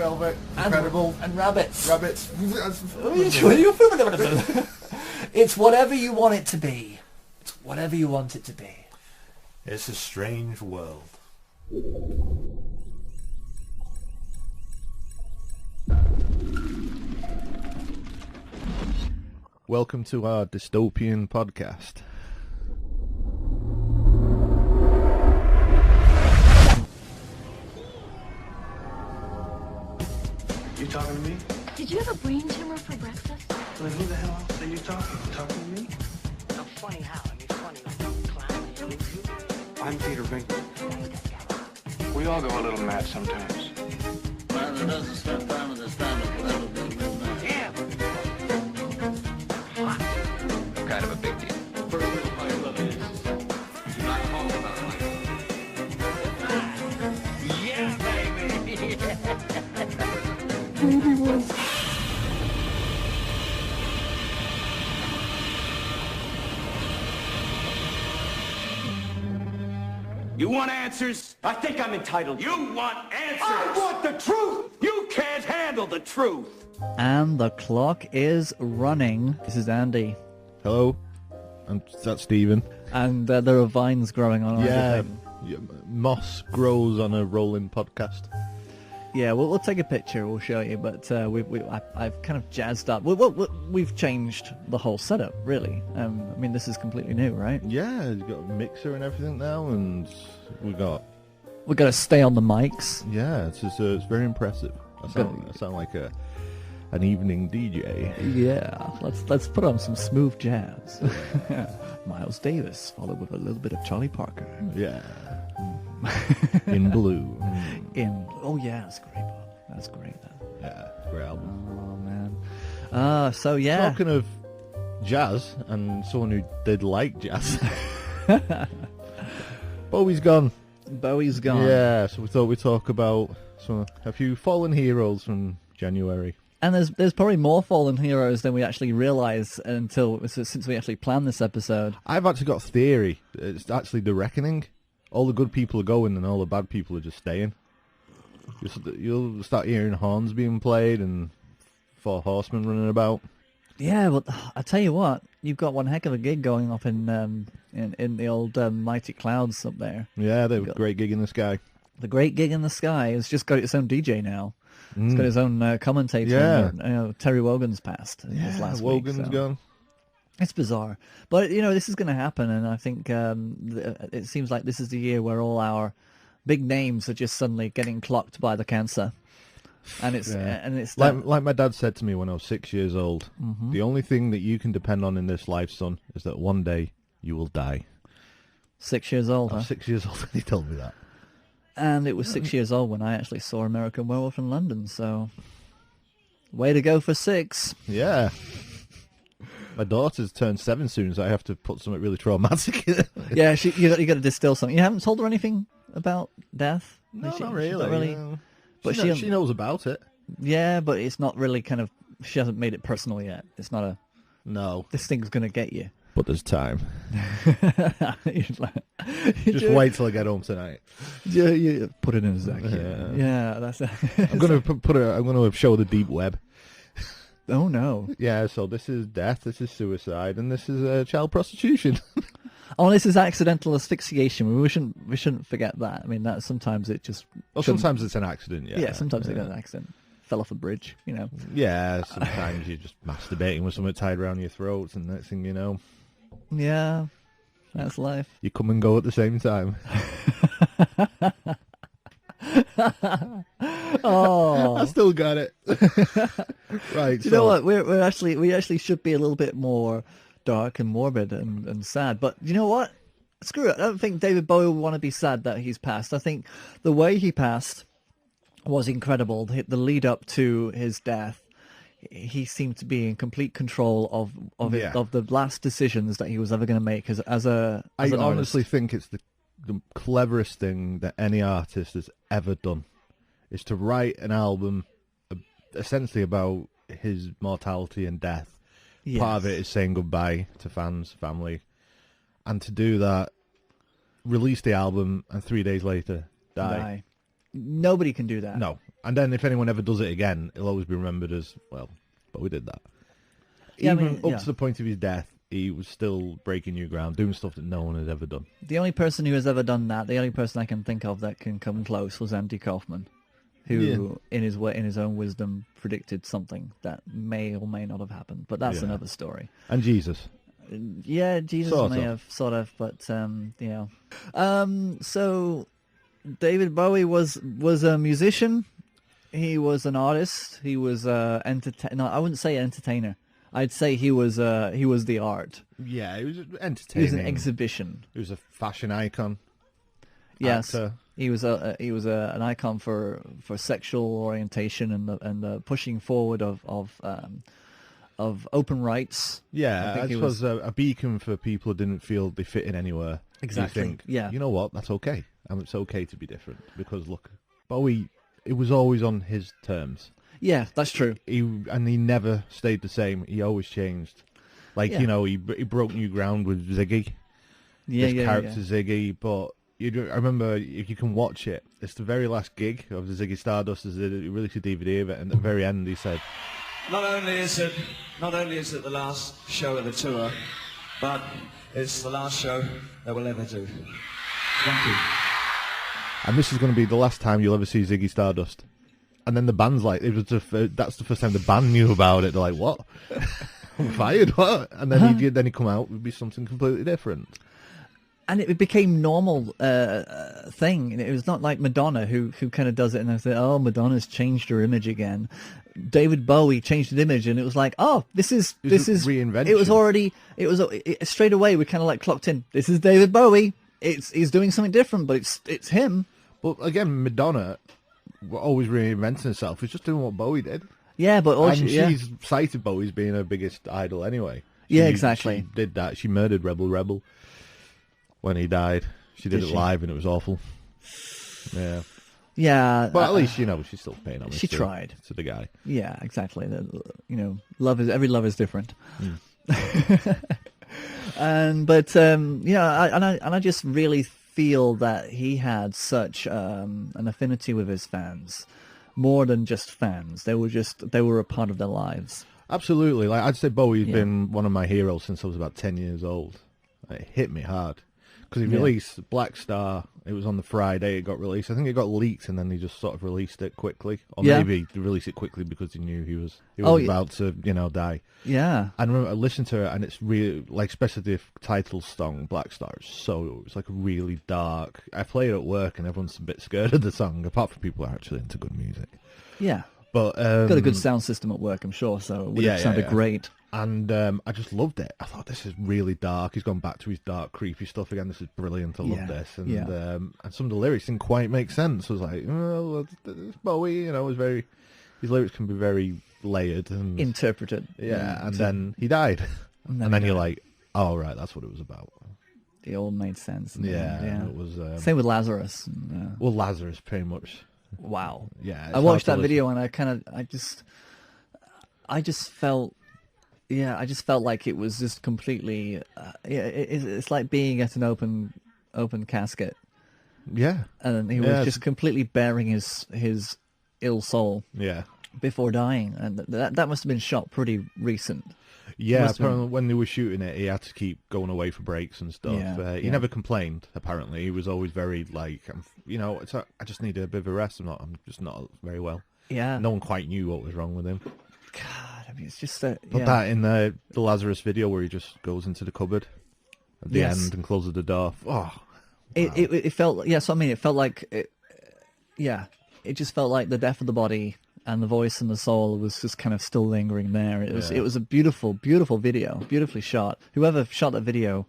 Velvet, Incredible, and Rabbits. Rabbits. It's whatever you want it to be. It's whatever you want it to be. It's a strange world. Welcome to our dystopian podcast. You talking to me? Did you have a brain tumor for breakfast? Well, who the hell else are you talking to? Talking to me? So funny how? I mean, funny like a clown. I'm Peter Rickman. We all go a little mad sometimes. Man that doesn't spend time with his family will never be a real man. Yeah. Kind of a big deal. First rule of my love is, do not talk about it like Yeah, baby. You want answers? I think I'm entitled. You want answers? I want the truth! You can't handle the truth! And the clock is running. This is Andy. Hello, and that's Stephen. And there are vines growing on everything. Moss grows on a rolling podcast. Yeah, we'll take a picture. We'll show you. But I've kind of jazzed up. We've changed the whole setup, really. I mean, this is completely new, right? Yeah, you've got a mixer and everything now, and we've got... We've got to stay on the mics. Yeah, it's very impressive. I sound like an evening DJ. Yeah, let's put on some smooth jazz. Miles Davis, followed with a little bit of Charlie Parker. Yeah. In Blue. Oh yeah, that's great. That's great. Yeah, great album. Oh man. So yeah. Talking of jazz and someone who did like jazz, Bowie's gone. Bowie's gone. Yeah, so we thought we'd talk about a few fallen heroes from January. And there's probably more fallen heroes than we actually realise since we actually planned this episode. I've actually got a theory. It's actually the reckoning. All the good people are going and all the bad people are just staying. You'll start hearing horns being played and four horsemen running about. Yeah, but I tell you what, you've got one heck of a gig going up in the old Mighty Clouds up there. Yeah, they've got a great gig in the sky. The Great Gig in the Sky has just got its own DJ now. It's got his own commentator. Yeah. Terry Wogan's passed. Yeah, Wogan's gone. It's bizarre. But, this is going to happen, and I think it seems like this is the year where all our big names are just suddenly getting clocked by the cancer. And it's like my dad said to me when I was 6 years old, the only thing that you can depend on in this life, son, is that one day you will die. 6 years old, I was 6 years old when he told me that. And it was 6 years old when I actually saw American Werewolf in London, so way to go for 6. Yeah. My daughter's turned 7 soon, so I have to put something really traumatic in it. Yeah, you got to distill something. You haven't told her anything about death? No, not really. No. But she knows about it. Yeah, but it's not really she hasn't made it personal yet. It's not No. This thing's going to get you. But there's time. Just wait till I get home tonight. Yeah, put it in a Zach. Yeah, that's it. I'm going to show the deep web. Oh no. Yeah, so this is death, this is suicide, and this is child prostitution. Oh, this is accidental asphyxiation. We shouldn't forget that. I mean, that sometimes it just. Well, sometimes it's an accident. Yeah. Yeah, sometimes it's an accident. Fell off a bridge, Yeah, sometimes you're just masturbating with something tied around your throat, and next thing you know. Yeah, that's life. You come and go at the same time. Oh, I still got it. Right. Do you know what? We actually should be a little bit more dark and morbid and sad. But you know what? Screw it. I don't think David Bowie would want to be sad that he's passed. I think the way he passed was incredible. The lead up to his death, he seemed to be in complete control of the last decisions that he was ever going to make as an honestly artist. think it's the cleverest thing that any artist has ever done is to write an album essentially about his mortality and death. Yes. Part of it is saying goodbye to fans, family, and to do that, release the album and 3 days later die. Nobody can do that. No. And then if anyone ever does it again, it'll always be remembered as, well, Bowie did that. Yeah, Even up to the point of his death, he was still breaking new ground, doing stuff that no one had ever done. The only person who has ever done that, the only person I can think of that can come close, was Andy Kaufman, who, in his own wisdom, predicted something that may or may not have happened. But that's another story. And Jesus. Yeah, Jesus may have, sort of, but so David Bowie was a musician. He was an artist. He was no, I wouldn't say entertainer. I'd say he was the art. Yeah, he was entertaining. He was an exhibition. He was a fashion icon. Yes, actor. he was an icon for sexual orientation and the pushing forward of open rights. Yeah, I suppose a beacon for people who didn't feel they fit in anywhere. Exactly. You think, yeah. You know what? That's okay. It's okay to be different because look, Bowie. It was always on his terms. Yeah, that's true. He never stayed the same. He always changed. Like he broke new ground with Ziggy. His character Ziggy, but I remember if you can watch it, it's the very last gig of the Ziggy Stardust. He released a DVD of it, and at the very end he said, Not only is it the last show of the tour, but it's the last show that we'll ever do. Thank you. And this is going to be the last time you'll ever see Ziggy Stardust. And then the band's like, that's the first time the band knew about it. They're like, what? I'm fired, what? And then he come out, it would be something completely different. And it became normal thing. It was not like Madonna who kind of does it and I said, oh, Madonna's changed her image again. David Bowie changed his image and it was like, oh, this is reinvention. It was straight away we kind of like clocked in. This is David Bowie. He's doing something different, but it's him. But again, Madonna always reinventing herself. She's just doing what Bowie did. Yeah, but she's cited Bowie as being her biggest idol anyway. Exactly. She did that. She murdered Rebel when he died. She did it live and it was awful. Yeah. Yeah. But at least, she's still paying homage. She tried. To the guy. Yeah, exactly. Every love is different. I just really feel that he had such an affinity with his fans, more than just fans. They were a part of their lives. Absolutely. Like I'd say Bowie's been one of my heroes since I was about 10 years old. It hit me hard because he released Black Star. It was on the Friday it got released. I think it got leaked and then he just sort of released it quickly, or maybe they released it quickly because he knew he was about to die. Yeah. And I remember I listened to it and it's really like, especially the title song Black Star. It's like really dark. I play it at work and everyone's a bit scared of the song, apart from people who are actually into good music. Yeah. But got a good sound system at work, I'm sure, so it would have sounded great. And I just loved it. I thought, this is really dark. He's gone back to his dark, creepy stuff again. This is brilliant. I love this. And some of the lyrics didn't quite make sense. I was like, oh, it's Bowie, his lyrics can be very layered and interpreted. Yeah, and then he died. And then you're like, oh, right, that's what it was about. It all made sense. Yeah. It was same with Lazarus. Well, Lazarus, pretty much. Wow. Yeah. I watched that video and I just felt like it was just completely. It's like being at an open casket. Yeah. And he was just completely bearing his ill soul. Yeah. Before dying, and that must have been shot pretty recent. Yeah, apparently when they were shooting it, he had to keep going away for breaks and stuff. He never complained. Apparently, he was always very like, I just need a bit of a rest. I'm just not very well. Yeah. No one quite knew what was wrong with him. God, I mean, it's just that. But that in the Lazarus video where he just goes into the cupboard at the end and closes the door. Oh, wow. It felt So I mean, it felt like it. Yeah, it just felt like the death of the body. And the voice and the soul was just kind of still lingering there. It was a beautiful, beautiful video, beautifully shot. Whoever shot that video,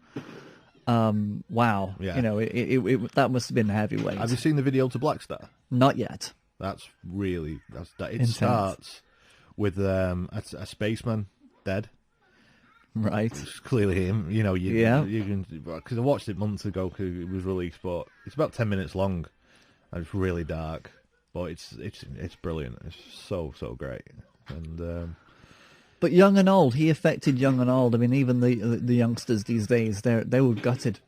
wow. Yeah. That must have been heavyweight. Have you seen the video to Black Star? Not yet. That's really It intense. Starts with a spaceman dead. Right. It's clearly him. You can, because I watched it months ago because it was released, but it's about 10 minutes long and it's really dark. But it's brilliant. It's so great. And but young and old, he affected young and old. I mean, even the youngsters these days, they were gutted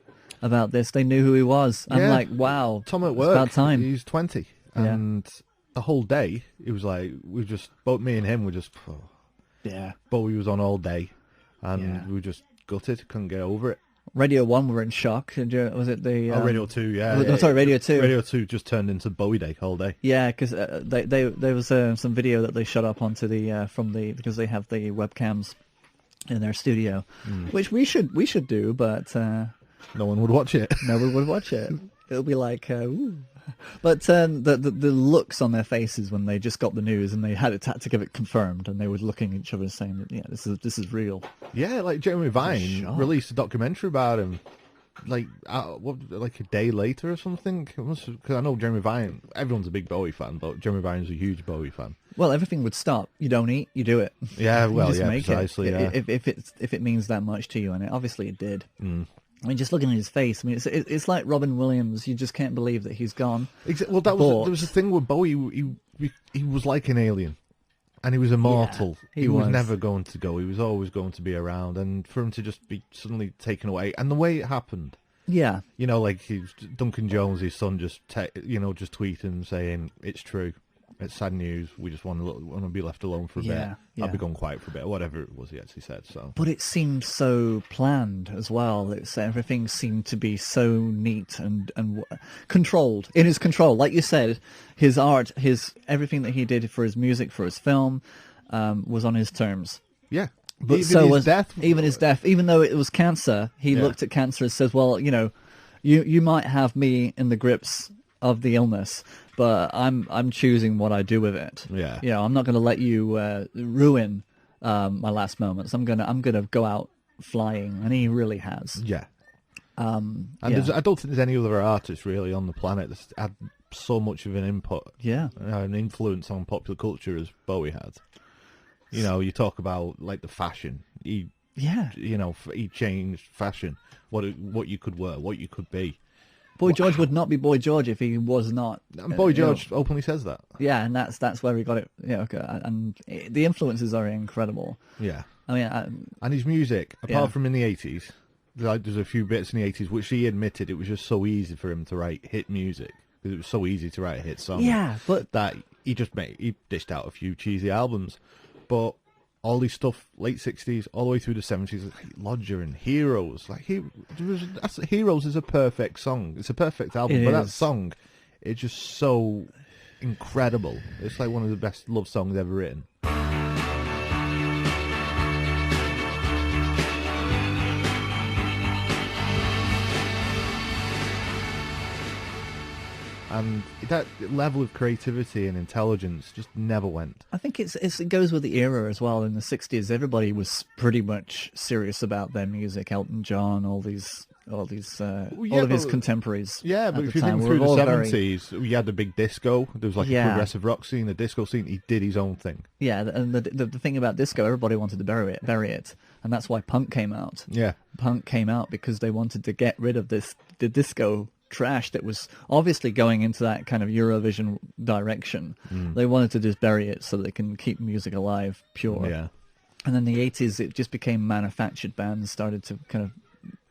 about this. They knew who he was. I'm like, wow, Tom at work, it's about time. He's 20, and the whole day, it was like both me and him were just. Yeah. Bowie was on all day, and we were just gutted, couldn't get over it. Radio 1 were in shock. Was it the... Radio 2, yeah. Oh, sorry, Radio 2. Radio 2 just turned into Bowie Day all day. Yeah, because there was some video that they shot up onto because they have the webcams in their studio, which we should do, but... no one would watch it. No one would watch it. It'll be like... Ooh. But the looks on their faces when they just got the news and they had to give it confirmed, and they were looking at each other saying that this is real. Yeah, like Jeremy Vine released a documentary about him, like a day later or something. Because I know Jeremy Vine, everyone's a big Bowie fan, but Jeremy Vine's a huge Bowie fan. Well, everything would stop. You don't eat, you do it. Yeah, well, you just make precisely. It. Yeah. If it means that much to you, and obviously it did. I mean, just looking at his face, I mean, it's like Robin Williams. You just can't believe that he's gone. Well, there was a thing with Bowie. He was like an alien, and he was immortal. Yeah, he was never going to go. He was always going to be around, and for him to just be suddenly taken away, and the way it happened. Yeah. Like Duncan Jones, his son, just tweeting saying it's true. It's sad news. We just want to be left alone for a bit. Yeah. I'll be gone quiet for a bit, whatever it was he actually said. So, but it seemed so planned as well. Everything seemed to be so neat and controlled. In his control, like you said, his art, everything that he did for his music, for his film, was on his terms. Yeah. But even his death. Even his death, even though it was cancer, he looked at cancer and says, "Well, you might have me in the grips of the illness, but I'm choosing what I do with it. Yeah. I'm not going to let you ruin my last moments. I'm gonna go out flying," and he really has. Yeah. I don't think there's any other artist really on the planet that's had so much of an input, an influence on popular culture as Bowie had. You talk about like the fashion. He changed fashion, what you could wear, what you could be. Boy George would not be Boy George if he was not. Boy George openly says that. Yeah, and that's where he got it. Yeah, okay. And the influences are incredible. Yeah. I mean, and his music, apart from in the 80s, there's a few bits in the 80s which he admitted it was just so easy for him to write hit music, because it was so easy to write a hit song. Yeah, but that he dished out a few cheesy albums, but all these stuff, late 60s, all the way through the 70s, like Lodger and Heroes. Heroes is a perfect song. It's a perfect album, but that song, it's just so incredible. It's like one of the best love songs ever written. And that level of creativity and intelligence just never went. I think it goes with the era as well. In the 60s, everybody was pretty much serious about their music. Elton John, all of his contemporaries. Yeah, but if you think through the 70s, we had the big disco. There was like a progressive rock scene, a disco scene. He did his own thing. Yeah, and the thing about disco, everybody wanted to bury it, and that's why punk came out. Yeah, punk came out because they wanted to get rid of the disco trash that was obviously going into that kind of Eurovision direction. They wanted to just bury it so they can keep music alive, pure. Yeah. And then the 80s, it just became manufactured bands started to kind of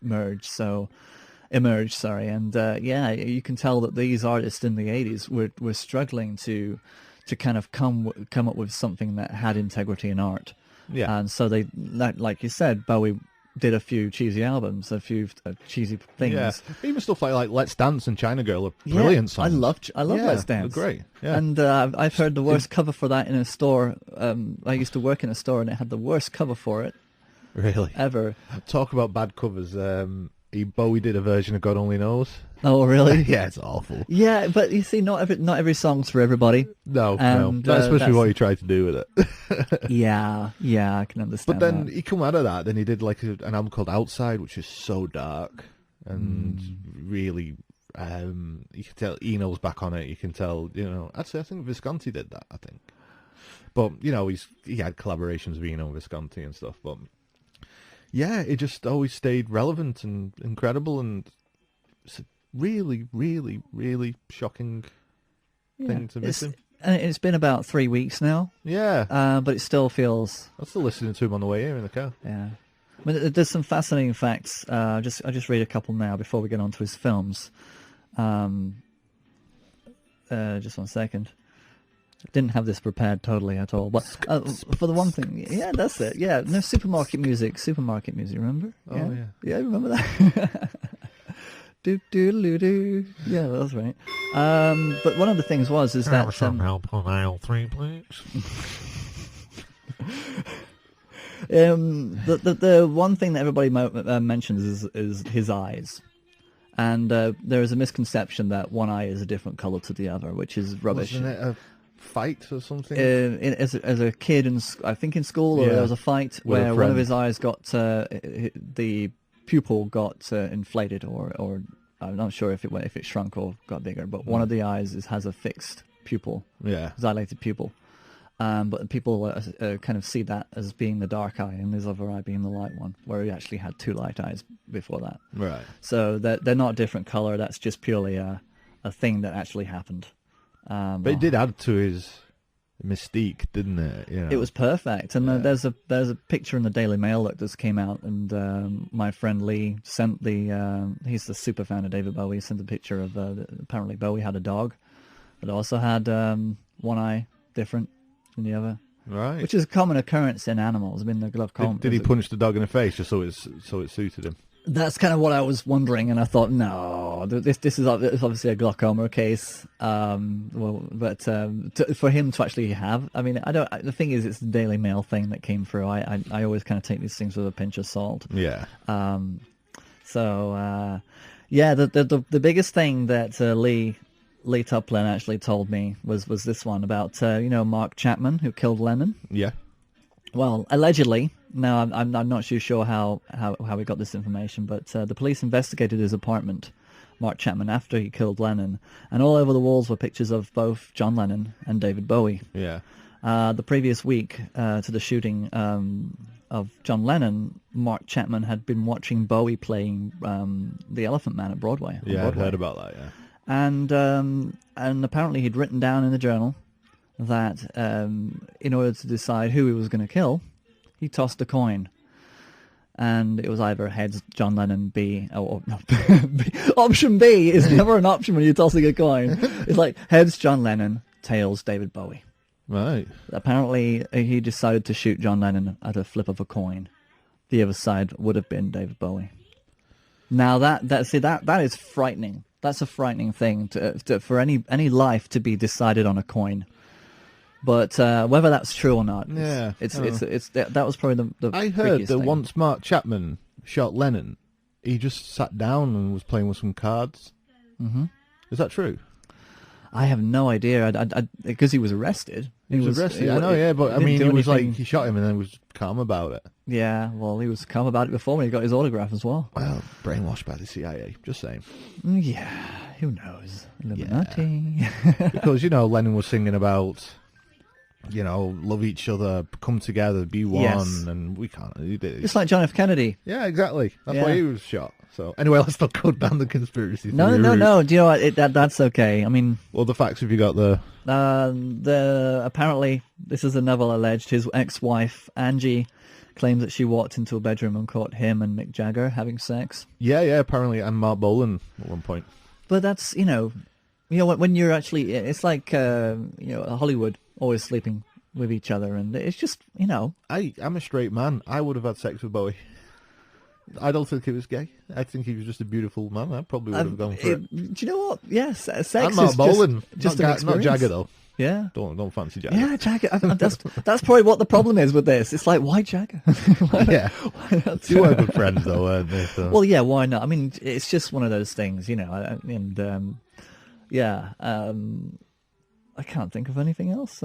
emerge. And you can tell that these artists in the 80s were struggling to kind of come up with something that had integrity in art. Yeah. And so they, like you said, Bowie did a few cheesy albums, a few cheesy things. Yeah, even stuff like Let's Dance and China Girl are brilliant songs. I love Let's Dance. They're great. Yeah. And I've heard the worst cover for that in a store. I used to work in a store and it had the worst cover for it. Really? Ever. Talk about bad covers. Bowie did a version of God Only Knows. Oh, really? Yeah, it's awful. Yeah, but you see, not every song's for everybody. No. That's especially what he tried to do with it. yeah, I can understand. But then he come out of that. Then he did like an album called Outside, which is so dark and really. You can tell Eno's back on it. You can tell, Actually, I think Visconti did that. I think, but he had collaborations with Eno, Visconti, and stuff. But yeah, it just always stayed relevant and incredible, and it's a really, really, really shocking thing to miss him. It's been about 3 weeks now. Yeah. But it still feels... I'm still listening to him on the way here in the car. Yeah. I mean, there's some fascinating facts. I'll just read a couple now before we get on to his films. Just 1 second. Didn't have this prepared totally at all. But for the one thing, yeah, that's it. Yeah, no supermarket music, remember? Oh, yeah. Yeah, remember that? Do do do do. Yeah, that's right. But one of the things is that some help on aisle 3, please. the one thing that everybody mentions is his eyes. And there is a misconception that one eye is a different color to the other, which is rubbish. Wasn't it a fight or something? As a kid, I think in school, or there was a fight where one of his eyes got the pupil got inflated, or I'm not sure if it shrunk or got bigger, but one of the eyes has a fixed pupil, dilated pupil. But people kind of see that as being the dark eye, and his other eye being the light one, where he actually had 2 light eyes before that. Right. So they're not different color. That's just purely a thing that actually happened. But it did add to his mystique, didn't it? You know? It was perfect. And there's a picture in the Daily Mail that just came out, and my friend Lee sent he's the super fan of David Bowie. He sent a picture of apparently Bowie had a dog that also had one eye different than the other, right? Which is a common occurrence in animals. I mean, the glaucoma. Did he punch the dog in the face just so it suited him? That's kind of what I was wondering, and I thought, no, this is obviously a glaucoma case. For him to actually have, I mean, the thing is, it's the Daily Mail thing that came through. I always kind of take these things with a pinch of salt. Yeah. The biggest thing that Lee Tuplin actually told me was this one about Mark Chapman, who killed Lennon. Yeah. Well, allegedly. Now I'm not too sure how we got this information, but the police investigated his apartment, Mark Chapman, after he killed Lennon, and all over the walls were pictures of both John Lennon and David Bowie. Yeah. The previous week to the shooting of John Lennon, Mark Chapman had been watching Bowie playing The Elephant Man at Broadway. Yeah, I've heard about that. Yeah. And apparently he'd written down in the journal that in order to decide who he was going to kill, he tossed a coin, and it was either heads John Lennon, B, or no, B. Option B is never an option when you're tossing a coin. It's like heads John Lennon, tails David Bowie. Right. Apparently he decided to shoot John Lennon at a flip of a coin. The other side would have been David Bowie. Now that is frightening. That's a frightening thing for any life to be decided on a coin. But whether that's true or not, that was probably the I heard that thing. Once Mark Chapman shot Lennon, he just sat down and was playing with some cards. Mm-hmm. Is that true? I have no idea. Because he was arrested. He was arrested. I know, yeah, but I mean, he was like he shot him and then was calm about it. Yeah, well, he was calm about it before when he got his autograph as well. Well, brainwashed by the CIA. Just saying. Yeah, who knows? Illuminati. Yeah. Because Lennon was singing about, love each other, come together, be one, and we can't. Just like John F. Kennedy. Yeah, exactly. That's why he was shot. So anyway, let's not go down the conspiracy theory. No. Do you know what? That's okay. I mean, well, the facts have you got there? Apparently, this is another alleged. His ex-wife Angie claims that she walked into a bedroom and caught him and Mick Jagger having sex. Yeah. Apparently, and Mark Bolan at one point. But that's when you're actually, it's like Hollywood always sleeping with each other, and it's just I'm a straight man. I would have had sex with Bowie. I don't think he was gay. I think he was just a beautiful man. I probably would have gone for it. Do you know what? Yes, sex and Mark is Bolan. just not Jagger though. Yeah. Don't fancy Jagger. Yeah, Jagger. That's probably what the problem is with this. It's like, why Jagger? Yeah. You were good friends though, weren't they? So. Well, yeah. Why not? I mean, it's just one of those things, I can't think of anything else.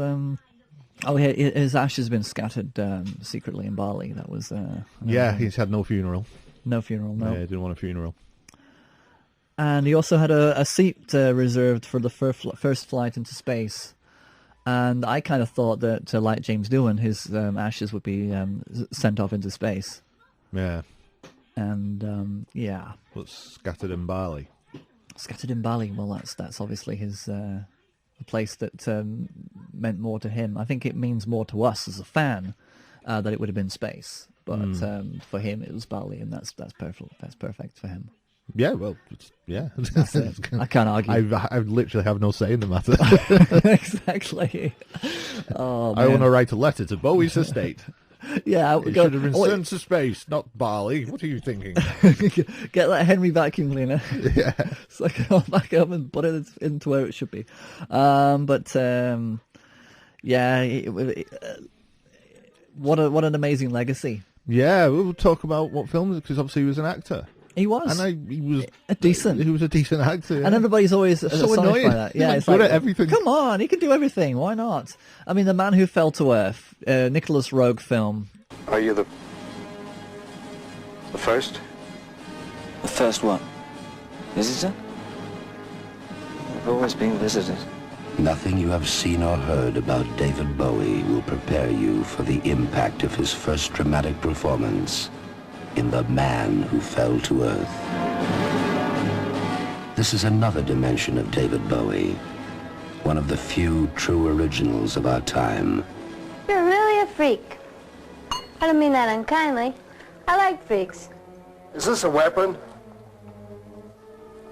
His ashes have been scattered secretly in Bali. That was he's had no funeral. No funeral. No. Yeah, he didn't want a funeral. And he also had a seat reserved for the first flight into space. And I kind of thought that, like James Doohan, his ashes would be sent off into space. Yeah. And But scattered in Bali. Scattered in Bali. Well, that's obviously his a place that meant more to him. I think it means more to us as a fan that it would have been space. But for him, it was Bali, and that's perfect. That's perfect for him. Yeah, well, yeah. I can't argue. I literally have no say in the matter. Exactly. Oh, I want to write a letter to Bowie's estate. Yeah, It should have been sent to space, not barley. What are you thinking? Get that Henry vacuum cleaner. Yeah. Suck it all back up and put it into where it should be. Yeah, what an amazing legacy. Yeah, we'll talk about what films, because obviously he was an actor. He was. And he was a decent. He was a decent actor. Yeah. And everybody's always so annoying by that. Yeah, He's it's good like, at everything. Come on, he can do everything. Why not? I mean, The Man Who Fell to Earth, Nicholas Roeg film. Are you the first? The first what? Visitor? I've always been visited. Nothing you have seen or heard about David Bowie will prepare you for the impact of his first dramatic performance in The Man Who Fell to Earth. This is another dimension of David Bowie, one of the few true originals of our time. You're really a freak. I don't mean that unkindly. I like freaks. Is this a weapon?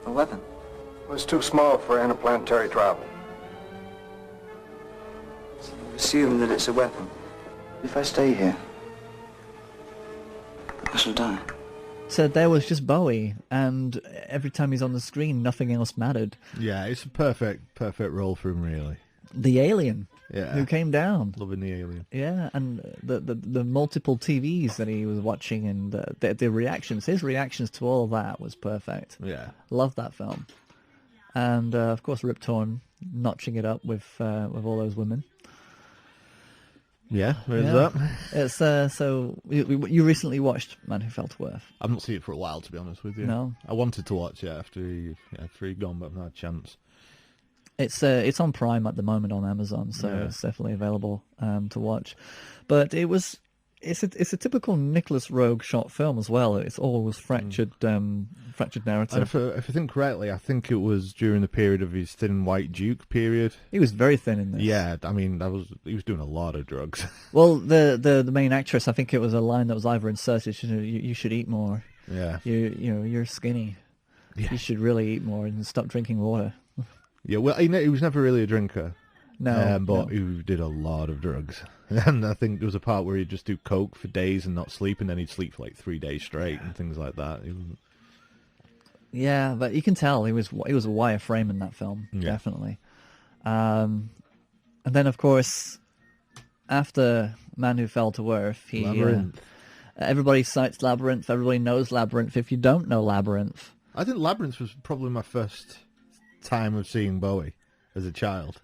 A weapon? It's too small for interplanetary travel. Assume that it's a weapon. If I stay here, I shall die. So there was just Bowie, and every time he's on the screen, nothing else mattered. Yeah, it's a perfect role for him, really. The alien, yeah, who came down. Loving the alien. Yeah, and the multiple TVs that he was watching, and the reactions, his reactions to all of that was perfect. Yeah, loved that film. And of course, Rip Torn notching it up with all those women. Yeah, where's that? It's so you recently watched Man Who Fell to Earth. I've not seen it for a while, to be honest with you. No, I wanted to watch it after he'd gone, but I've not had a chance. It's on Prime at the moment on Amazon, so it's definitely available to watch. But it's a typical Nicholas Roeg short film as well. It's always fractured narrative. And if I think correctly, I think it was during the period of his Thin White Duke period. He was very thin in this. Yeah, I mean he was doing a lot of drugs. Well, the main actress, I think it was a line that was either inserted. You should eat more. Yeah. You're skinny. Yeah. You should really eat more and stop drinking water. Yeah, well, he was never really a drinker. No, but he did a lot of drugs. And I think there was a part where he'd just do coke for days and not sleep, and then he'd sleep for like 3 days straight and things like that. Yeah, but you can tell he was a wire frame in that film, definitely. And then, of course, after Man Who Fell to Earth, Labyrinth. Everybody cites Labyrinth. Everybody knows Labyrinth. If you don't know Labyrinth, I think Labyrinth was probably my first time of seeing Bowie as a child.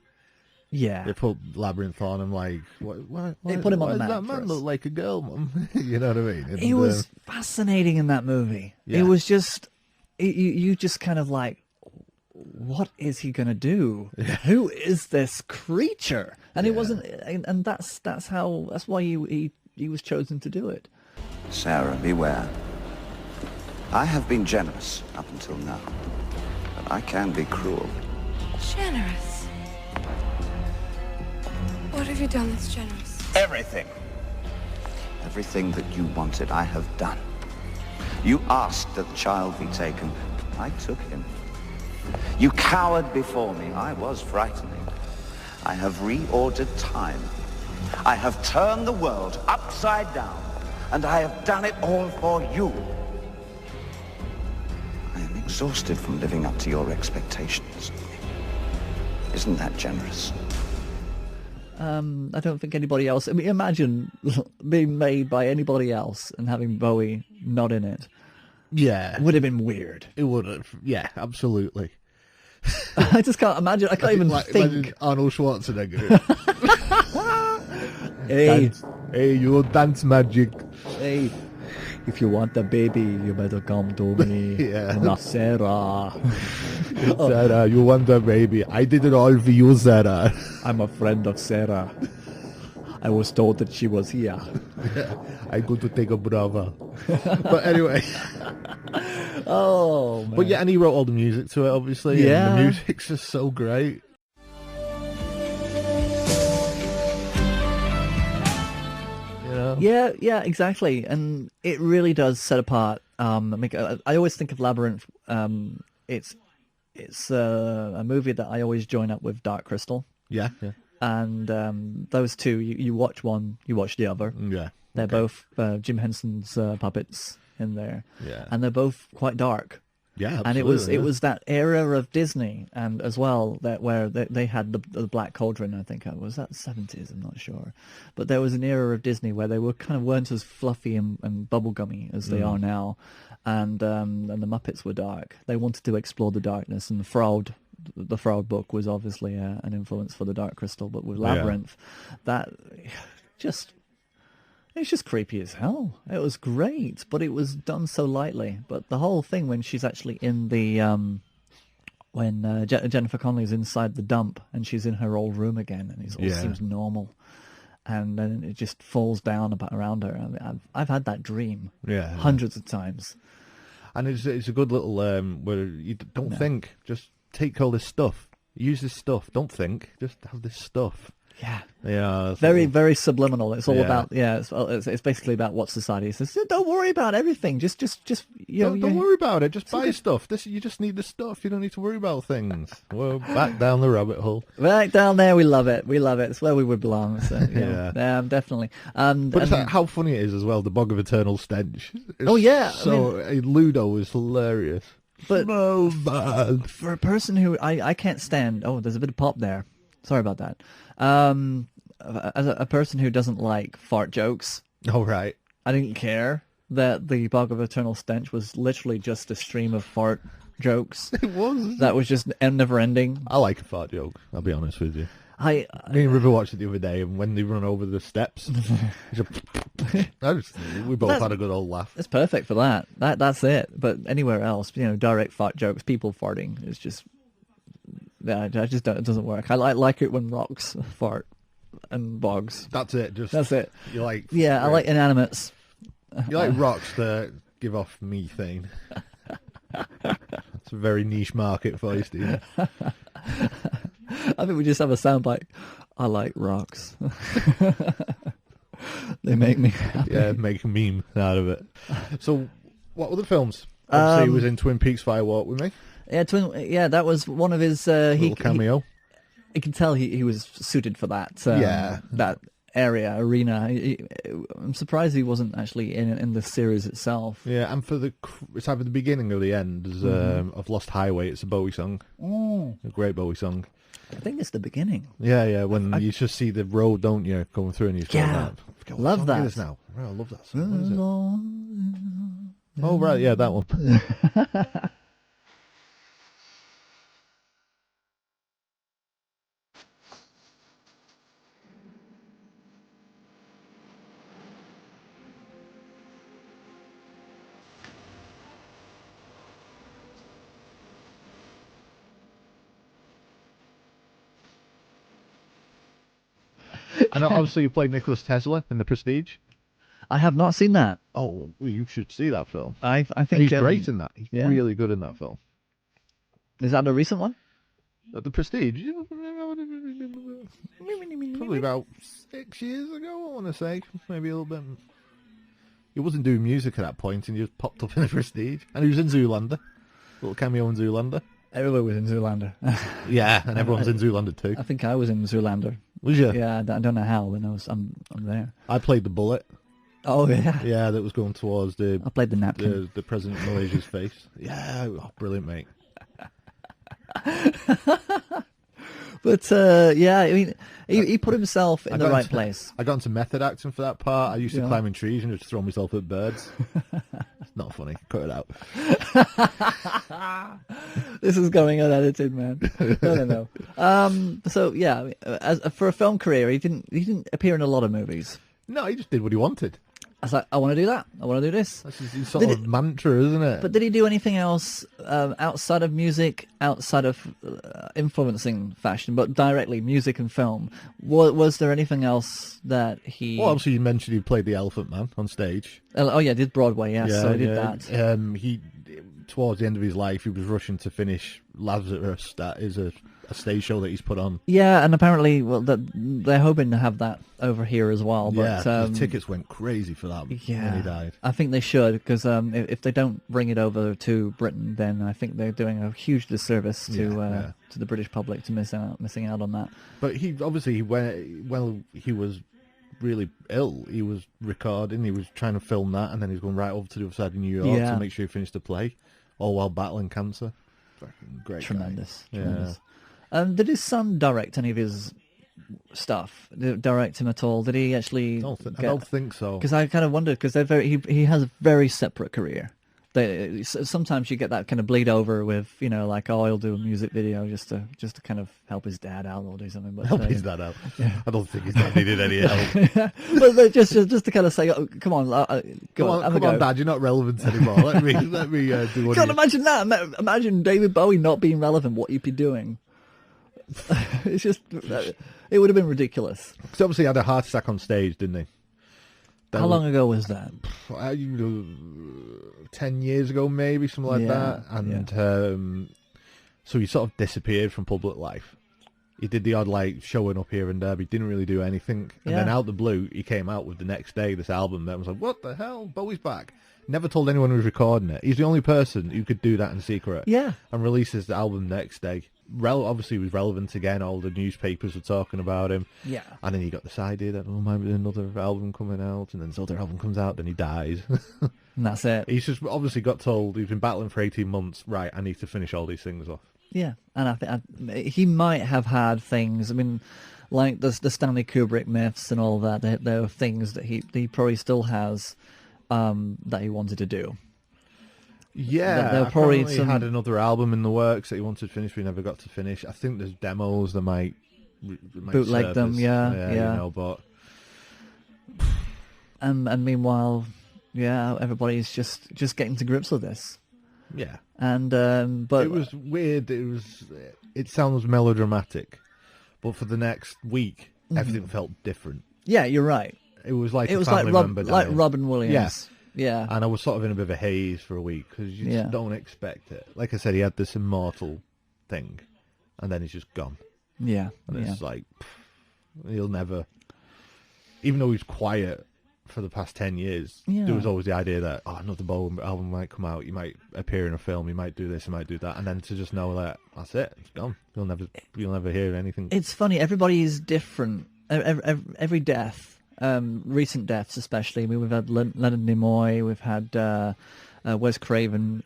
Yeah, they put Labyrinth on. I'm like, what? They put him on the map. That man look like a girl, Mum? You know what I mean? And, he was fascinating in that movie. Yeah. It was just, you just kind of like, what is he gonna do? Yeah. Who is this creature? And it wasn't, and that's why he was chosen to do it. Sarah, beware. I have been generous up until now, but I can be cruel. Generous? What have you done that's generous? Everything. Everything that you wanted, I have done. You asked that the child be taken. I took him. You cowered before me. I was frightening. I have reordered time. I have turned the world upside down. And I have done it all for you. I am exhausted from living up to your expectations. Isn't that generous? I don't think anybody else. I mean, imagine being made by anybody else and having Bowie not in it. Yeah, would have been weird. It would have. Yeah, absolutely. I just can't imagine. I can't even think. Arnold Schwarzenegger. Hey, you dance magic. Hey, if you want a baby, you better come to me. Yeah. Not Sarah. Sarah, you want a baby. I did it all for you, Sarah. I'm a friend of Sarah. I was told that she was here. Yeah, I go to take a brother. But anyway. Oh, man. But yeah, and he wrote all the music to it, obviously. Yeah. And the music's just so great. Yeah, exactly, and it really does set apart I always think of Labyrinth. It's a movie that I always join up with Dark Crystal. Yeah. And those two, you watch one, you watch the other. Yeah. They're both Jim Henson's puppets in there. Yeah. And they're both quite dark. Yeah, and absolutely, it was that era of Disney, and as well that where they had the Black Cauldron. I think it was that 70s. I'm not sure, but there was an era of Disney where they weren't as fluffy and bubblegummy as they are now, and the Muppets were dark. They wanted to explore the darkness, and the Fraud book was obviously an influence for the Dark Crystal. But with Labyrinth, it's just creepy as hell. It was great, but it was done so lightly. But the whole thing when she's actually in the when Jennifer Connelly's inside the dump and she's in her old room again, and it all seems normal, and then it just falls down around her. I mean, I've had that dream hundreds of times. And it's a good little where you don't think, just take all this stuff, use this stuff. Don't think, just have this stuff. Yeah. Very, very subliminal. It's all about it's basically about what society says. Don't worry about everything. Just don't worry about it. Just buy stuff. You just need the stuff. You don't need to worry about things. Well, back down the rabbit hole. Right down there, we love it. It's where we would belong. So, definitely. But it's like how funny it is as well. The Bog of Eternal Stench. So Ludo is hilarious. But so bad for a person who I can't stand. Oh, there's a bit of pop there. Sorry about that. As a person who doesn't like fart jokes, right, I didn't care that the Bog of Eternal Stench was literally just a stream of fart jokes. It was. That was just never ending. I like a fart joke, I'll be honest with you. Me and River watched it the other day, and when they run over the steps, we both had a good old laugh. It's perfect for that. That's it. But anywhere else, direct fart jokes, people farting, is just... Yeah, it doesn't work. I like it when rocks fart and bogs. That's it. That's it. You like? Yeah, I like inanimates. You like rocks that give off methane. It's a very niche market for you, Steve. I think we just have a soundbite. I like rocks. They make me happy. Yeah, make a meme out of it. So, what other films? Obviously, he was in Twin Peaks Fire Walk with Me. Yeah, that was one of his little cameo. You can tell he was suited for that. That arena. I'm surprised he wasn't actually in the series itself. Yeah, and it's either the beginning or the end of Lost Highway. It's a Bowie song. A great Bowie song. I think it's the beginning. Yeah. When you just see the road, don't you, going through, and you love that. It is now. I love that song. Oh right, yeah, that one. I know, obviously, you played Nicholas Tesla in The Prestige. I have not seen that. Oh, well, you should see that film. I think he's great in that. He's really good in that film. Is that a recent one? The Prestige? Probably about 6 years ago, I want to say. Maybe a little bit. He wasn't doing music at that point, and he just popped up in The Prestige. And he was in Zoolander. Little cameo in Zoolander. Everybody was in Zoolander. Yeah, and everyone's in Zoolander too. I think I was in Zoolander. Was you? Yeah, I don't know how, but I'm there. I played the bullet. Oh yeah. Yeah, that was going towards I played the napkin. The President of Malaysia's face. Yeah, brilliant, mate. But I mean, he put himself in the right place. I got into method acting for that part. I used to climb in trees and just throw myself at birds. It's not funny. Cut it out. This is going unedited, man. No. So yeah, for a film career, he didn't appear in a lot of movies. No, he just did what he wanted. I was like, I want to do that. I want to do this. That's his sort of mantra, isn't it? But did he do anything else outside of music, outside of influencing fashion, but directly music and film? Was there anything else that he... Well, obviously you mentioned he played the Elephant Man on stage. Oh yeah, did Broadway, yes. So he did that. He, towards the end of his life, he was rushing to finish Lazarus. That is a a stage show that he's put on. Yeah, and apparently, well, they're hoping to have that over here as well. But, the tickets went crazy for that when he died. I think they should, because if they don't bring it over to Britain, then I think they're doing a huge disservice to the British public to missing out on that. But he obviously, when he was really ill, he was recording, he was trying to film that, and then he was going right over to the other side of New York to make sure he finished the play, all while battling cancer. Fucking great. Tremendous. Guy. Tremendous. Did his son direct any of his stuff? Did he direct him at all? Did he actually? I don't think so. Because I kind of wondered, because he has a very separate career. Sometimes you get that kind of bleed over with, like, he'll do a music video just to kind of help his dad out or do something. But help his dad out. Yeah. I don't think his dad needed any help. but just to kind of say, oh, come on, come on, Dad, you're not relevant anymore. Let me do what. Can't imagine that. Imagine David Bowie not being relevant. What you'd be doing. It's just, it would have been ridiculous. Because obviously he had a heart attack on stage, didn't he? How long ago was that? 10 years ago, maybe, something like that. And so he sort of disappeared from public life. He did the odd, like, showing up here and there, but he didn't really do anything. And then out the blue, he came out with the next day this album that was like, what the hell? Bowie's back. Never told anyone who was recording it. He's the only person who could do that in secret. Yeah. And releases the album next day. Obviously, he was relevant again. All the newspapers were talking about him. Yeah. And then he got this idea that, might be another album coming out. And then this other album comes out, then he dies. And that's it. He's just obviously got told, he's been battling for 18 months. Right, I need to finish all these things off. Yeah. And I think he might have had things, I mean, like the Stanley Kubrick myths and all that. There are things that he probably still has that he wanted to do. Yeah, apparently he had another album in the works that he wanted to finish, but he never got to finish. I think there's demos that might bootleg surface. them, yeah. But and meanwhile, everybody's just getting to grips with this. Yeah, and but it was weird. It sounds melodramatic, but for the next week, everything felt different. Yeah, you're right. It was like Robin Williams. Yeah, and I was sort of in a bit of a haze for a week because you just don't expect it. Like I said, he had this immortal thing, and then he's just gone. Yeah, and it's like he'll never. Even though he's quiet for the past 10 years, there was always the idea that another Bowie album might come out. You might appear in a film. You might do this. You might do that, and then to just know that that's it, it's gone. You'll never hear anything. It's funny. Everybody is different. Every death. Recent deaths especially. I mean, we've had Leonard Nimoy, we've had Wes Craven,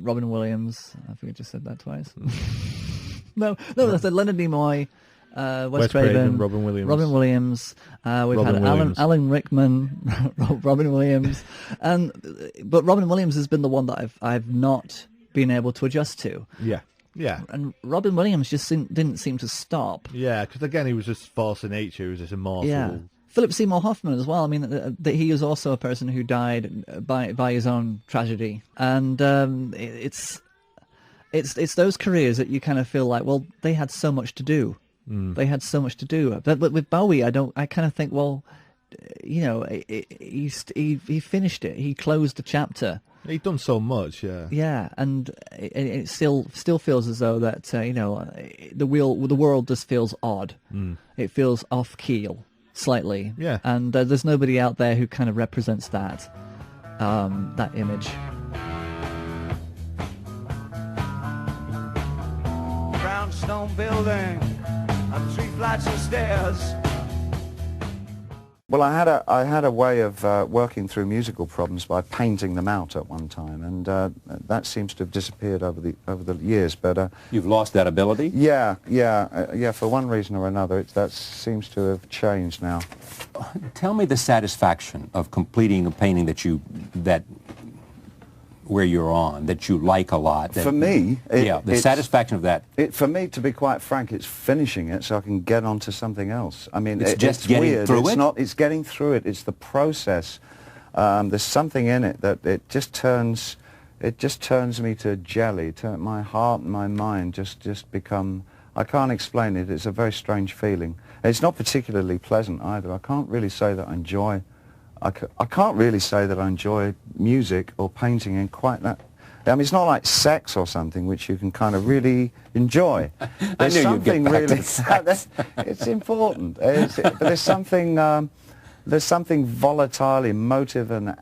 Robin Williams. I think I just said that twice. no, I said Leonard Nimoy, Wes Craven, Robin Williams. We've had Alan Rickman, Robin Williams, but Robin Williams has been the one that I've not been able to adjust to. Yeah, and Robin Williams just didn't seem to stop. Yeah, because again, he was just force of nature. He was this immortal. Yeah, Philip Seymour Hoffman as well. I mean, he is also a person who died by his own tragedy, and it's those careers that you kind of feel like, well, they had so much to do. They had so much to do. But with Bowie, I kind of think, well, he finished it. He closed the chapter. He'd done so much, yeah. Yeah, and it still feels as though that the world just feels odd. It feels off keel slightly. Yeah, and there's nobody out there who kind of represents that image. Brownstone building, 3 flights of stairs. Well, I had a way of working through musical problems by painting them out at one time, and that seems to have disappeared over the years. But you've lost that ability? Yeah. For one reason or another, that seems to have changed now. Tell me the satisfaction of completing a painting that where you're on, that you like a lot. For me, the satisfaction of that. For me, to be quite frank, it's finishing it so I can get on to something else. I mean, it's getting weird. Through it's it? Not. It's getting through it. It's the process. There's something in it that it just turns me to jelly. My heart and my mind just become. I can't explain it. It's a very strange feeling. It's not particularly pleasant either. I can't really say that I enjoy. I can't really say that I enjoy music or painting in quite I mean, it's not like sex or something which you can kind of really enjoy. There's something really. It's important. But there's something volatile, emotive, and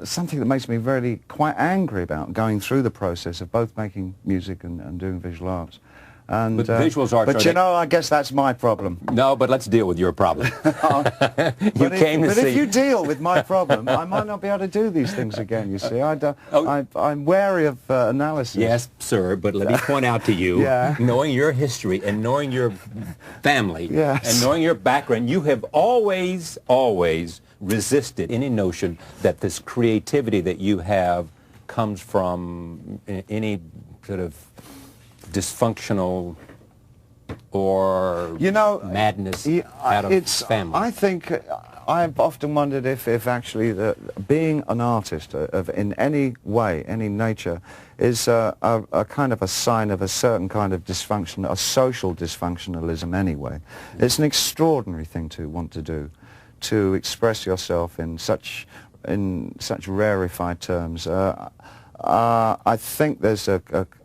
something that makes me really quite angry about going through the process of both making music and doing visual arts. And, but visuals arts. But you know, I guess that's my problem. No, but let's deal with your problem. If you deal with my problem, I might not be able to do these things again. You see, I'm wary of analysis. Yes, sir. But let me point out to you, knowing your history and knowing your family and knowing your background, you have always resisted any notion that this creativity that you have comes from any sort of dysfunctional or madness out of family. I think I've often wondered if actually being an artist in any way, any nature, is a kind of a sign of a certain kind of dysfunction, a social dysfunctionalism anyway. It's an extraordinary thing to want to do, to express yourself in such rarefied terms. I think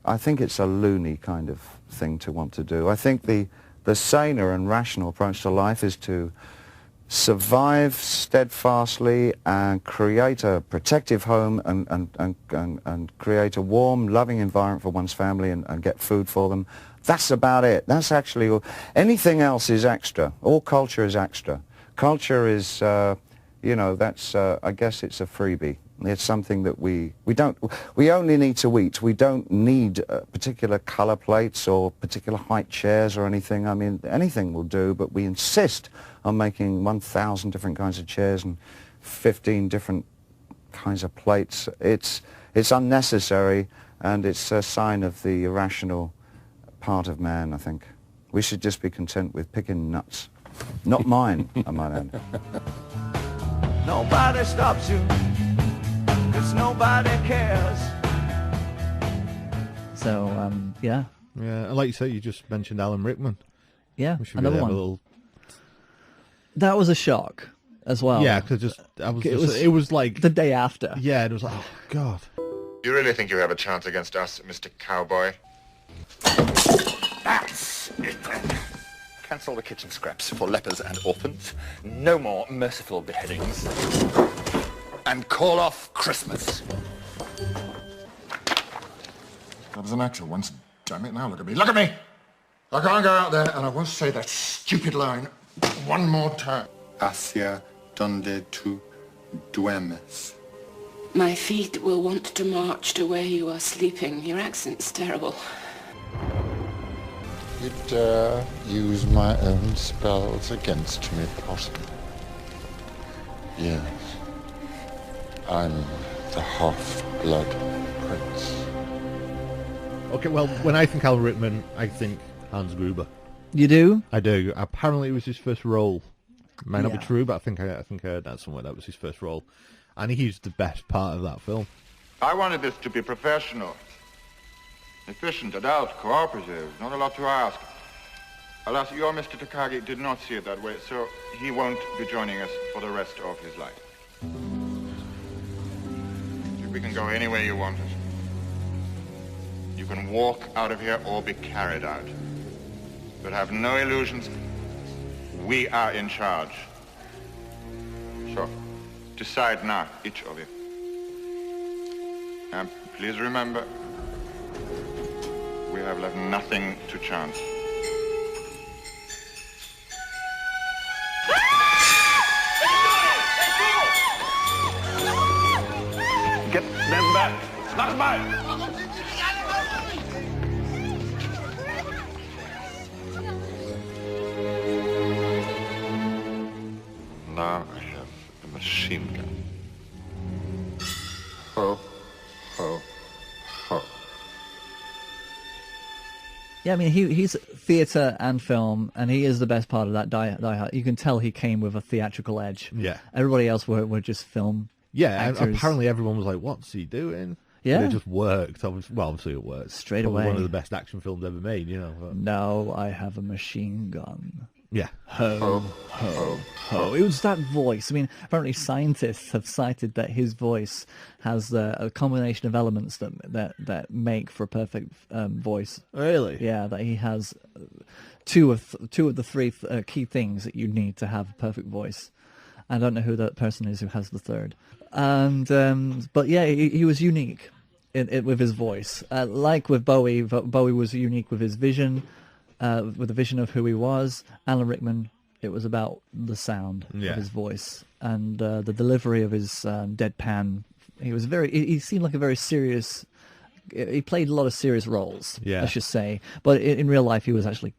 I think it's a loony kind of thing to want to do. I think the saner and rational approach to life is to survive steadfastly and create a protective home and create a warm, loving environment for one's family and get food for them. That's about it. That's actually all. Anything else is extra. All culture is extra. Culture is, that's, I guess it's a freebie. It's something that we only need to eat. We don't need particular color plates or particular height chairs or anything. I mean, anything will do, but we insist on making 1,000 different kinds of chairs and 15 different kinds of plates. It's unnecessary, and it's a sign of the irrational part of man, I think. We should just be content with picking nuts. Not mine, I might add. Nobody stops you. 'Cause nobody cares. So, yeah. Yeah, and like you say, you just mentioned Alan Rickman. Yeah, we should another really one. That was a shock as well. Yeah, because it was like the day after. Yeah, it was like, oh God. You really think you have a chance against us, Mr. Cowboy? That's it then. Cancel the kitchen scraps for lepers and orphans. No more merciful beheadings. And call off Christmas. I was an actor once. Damn it, now look at me. Look at me! I can't go out there and I won't say that stupid line one more time. Hacia donde tú duermes. My feet will want to march to where you are sleeping. Your accent's terrible. You dare use my own spells against me, Potter? Yes. I'm the half-blood prince. Okay, well, when I think Alan Rickman, I think Hans Gruber. You do? I do. Apparently it was his first role. It might not be true, but I think I heard that somewhere. That was his first role. And he's the best part of that film. I wanted this to be professional. Efficient, adult, cooperative. Not a lot to ask. Alas, your Mr. Takagi did not see it that way, so he won't be joining us for the rest of his life. We can go anywhere you want us. You can walk out of here or be carried out. But have no illusions. We are in charge. So, decide now, each of you. And please remember, we have left nothing to chance. Get them back. It's not mine. Now I have a machine gun. Ho, ho, ho. Yeah, I mean, he's theatre and film, and he is the best part of that Die Hard. You can tell he came with a theatrical edge. Yeah. Everybody else were just film actors. And apparently everyone was like, what's he doing? Yeah. But it just worked. Obviously it worked. Straight Probably away. one of the best action films ever made, you know. But... Now I have a machine gun. Yeah. Ho, ho, ho. It was that voice. I mean, apparently scientists have cited that his voice has a combination of elements that make for a perfect voice. Really? Yeah, that he has two of the three key things that you need to have a perfect voice. I don't know who that person is who has the third. And but yeah, he was unique with his voice. Like with Bowie, Bowie was unique with his vision. With the vision of who he was. Alan Rickman, it was about the sound of his voice and the delivery of his deadpan. He seemed like a very serious. He played a lot of serious roles. Yeah. I should say, but in real life, he was actually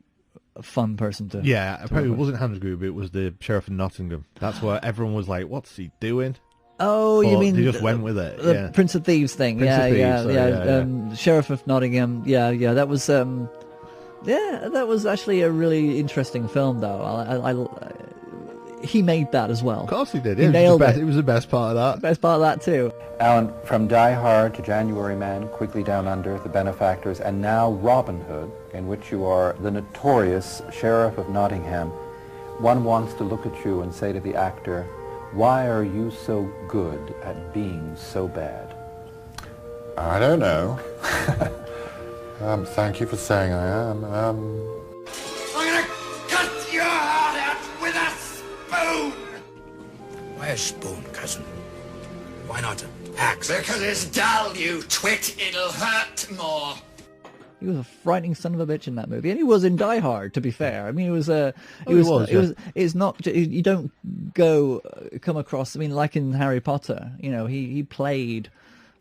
a fun person to. Yeah, apparently work it wasn't Hans Gruber. It was the Sheriff of Nottingham. That's where everyone was like, "What's he doing?" Oh, you mean he just went with it? The Yeah. Prince of Thieves thing. Prince of Thieves, yeah. Sheriff of Nottingham. Yeah. That was. Yeah, that was actually a really interesting film, though. He made that as well. Of course he did. He nailed it. It was the best part of that. Best part of that too. Alan, from Die Hard to January Man, Quickly Down Under, The Benefactors, and now Robin Hood, in which you are the notorious Sheriff of Nottingham, one wants to look at you and say to the actor, why are you so good at being so bad? I don't know. Thank you for saying I am. I'm gonna cut your heart out with a spoon! Why a spoon, cousin? Why not an axe? Because it's dull, you twit. It'll hurt more. He was a frightening son of a bitch in that movie, and he was in Die Hard. To be fair, I mean, it was It's not. You don't come across. I mean, like in Harry Potter, you know, he played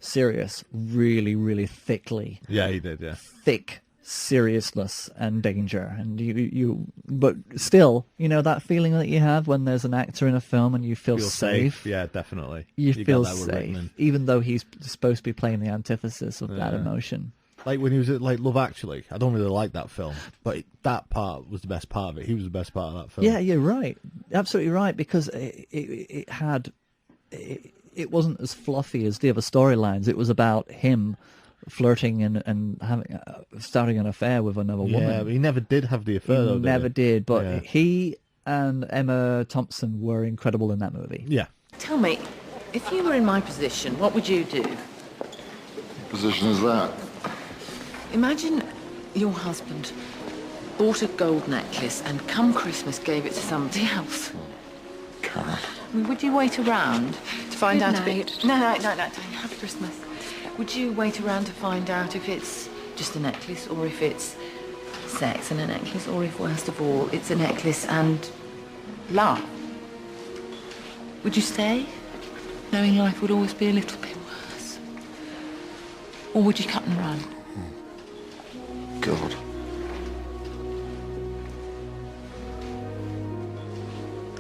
serious really, really thickly. Yeah, he did. Yeah, thick seriousness and danger, and but still, you know, that feeling that you have when there's an actor in a film and you feel safe. Yeah, definitely. You feel get that with safe, Rickman. even though he's supposed to be playing the antithesis of that emotion. Like when he was at Love Actually, I don't really like that film, but that part was the best part of it. He was the best part of that film. Yeah, you're right, absolutely right, because it wasn't as fluffy as the other storylines. It was about him flirting and having starting an affair with another woman. Yeah, but he never did have the affair. Though, Never did, but Yeah. he and Emma Thompson were incredible in that movie. Yeah. Tell me, if you were in my position, what would you do? What position is that? Imagine your husband bought a gold necklace and come Christmas gave it to somebody else. Carol. I mean, would you wait around to find out if it... No, Happy Christmas. Would you wait around to find out if it's just a necklace or if it's sex and a necklace or if, worst of all, it's a necklace and love? Would you stay, knowing life would always be a little bit worse? Or would you cut and run? God.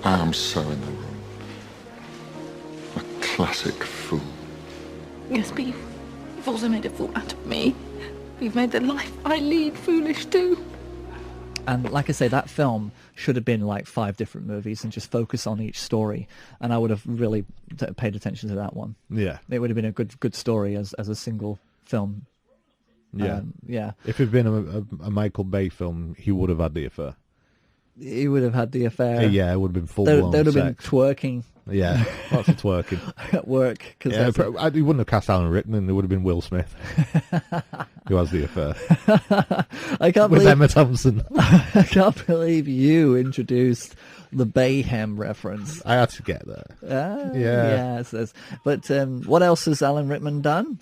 I am so in the wrong. A classic fool. Yes, but you've also made a fool out of me. You've made the life I lead foolish too. And like I say, that film should have been like 5 different movies and just focus on each story. And I would have really paid attention to that one. Yeah. It would have been a good story as a single film. Yeah. Yeah. If it'd been a Michael Bay film, he would have had the affair. He would have had the affair. Yeah, it would have been full blown. There would have been sex. twerking. Yeah, lots of twerking at work. Yeah, he wouldn't have cast Alan Rickman. It would have been Will Smith, who has the affair. I can't with believe Emma Thompson. I can't believe you introduced the Bayhem reference. I had to get there. Yes. But what else has Alan Rickman done?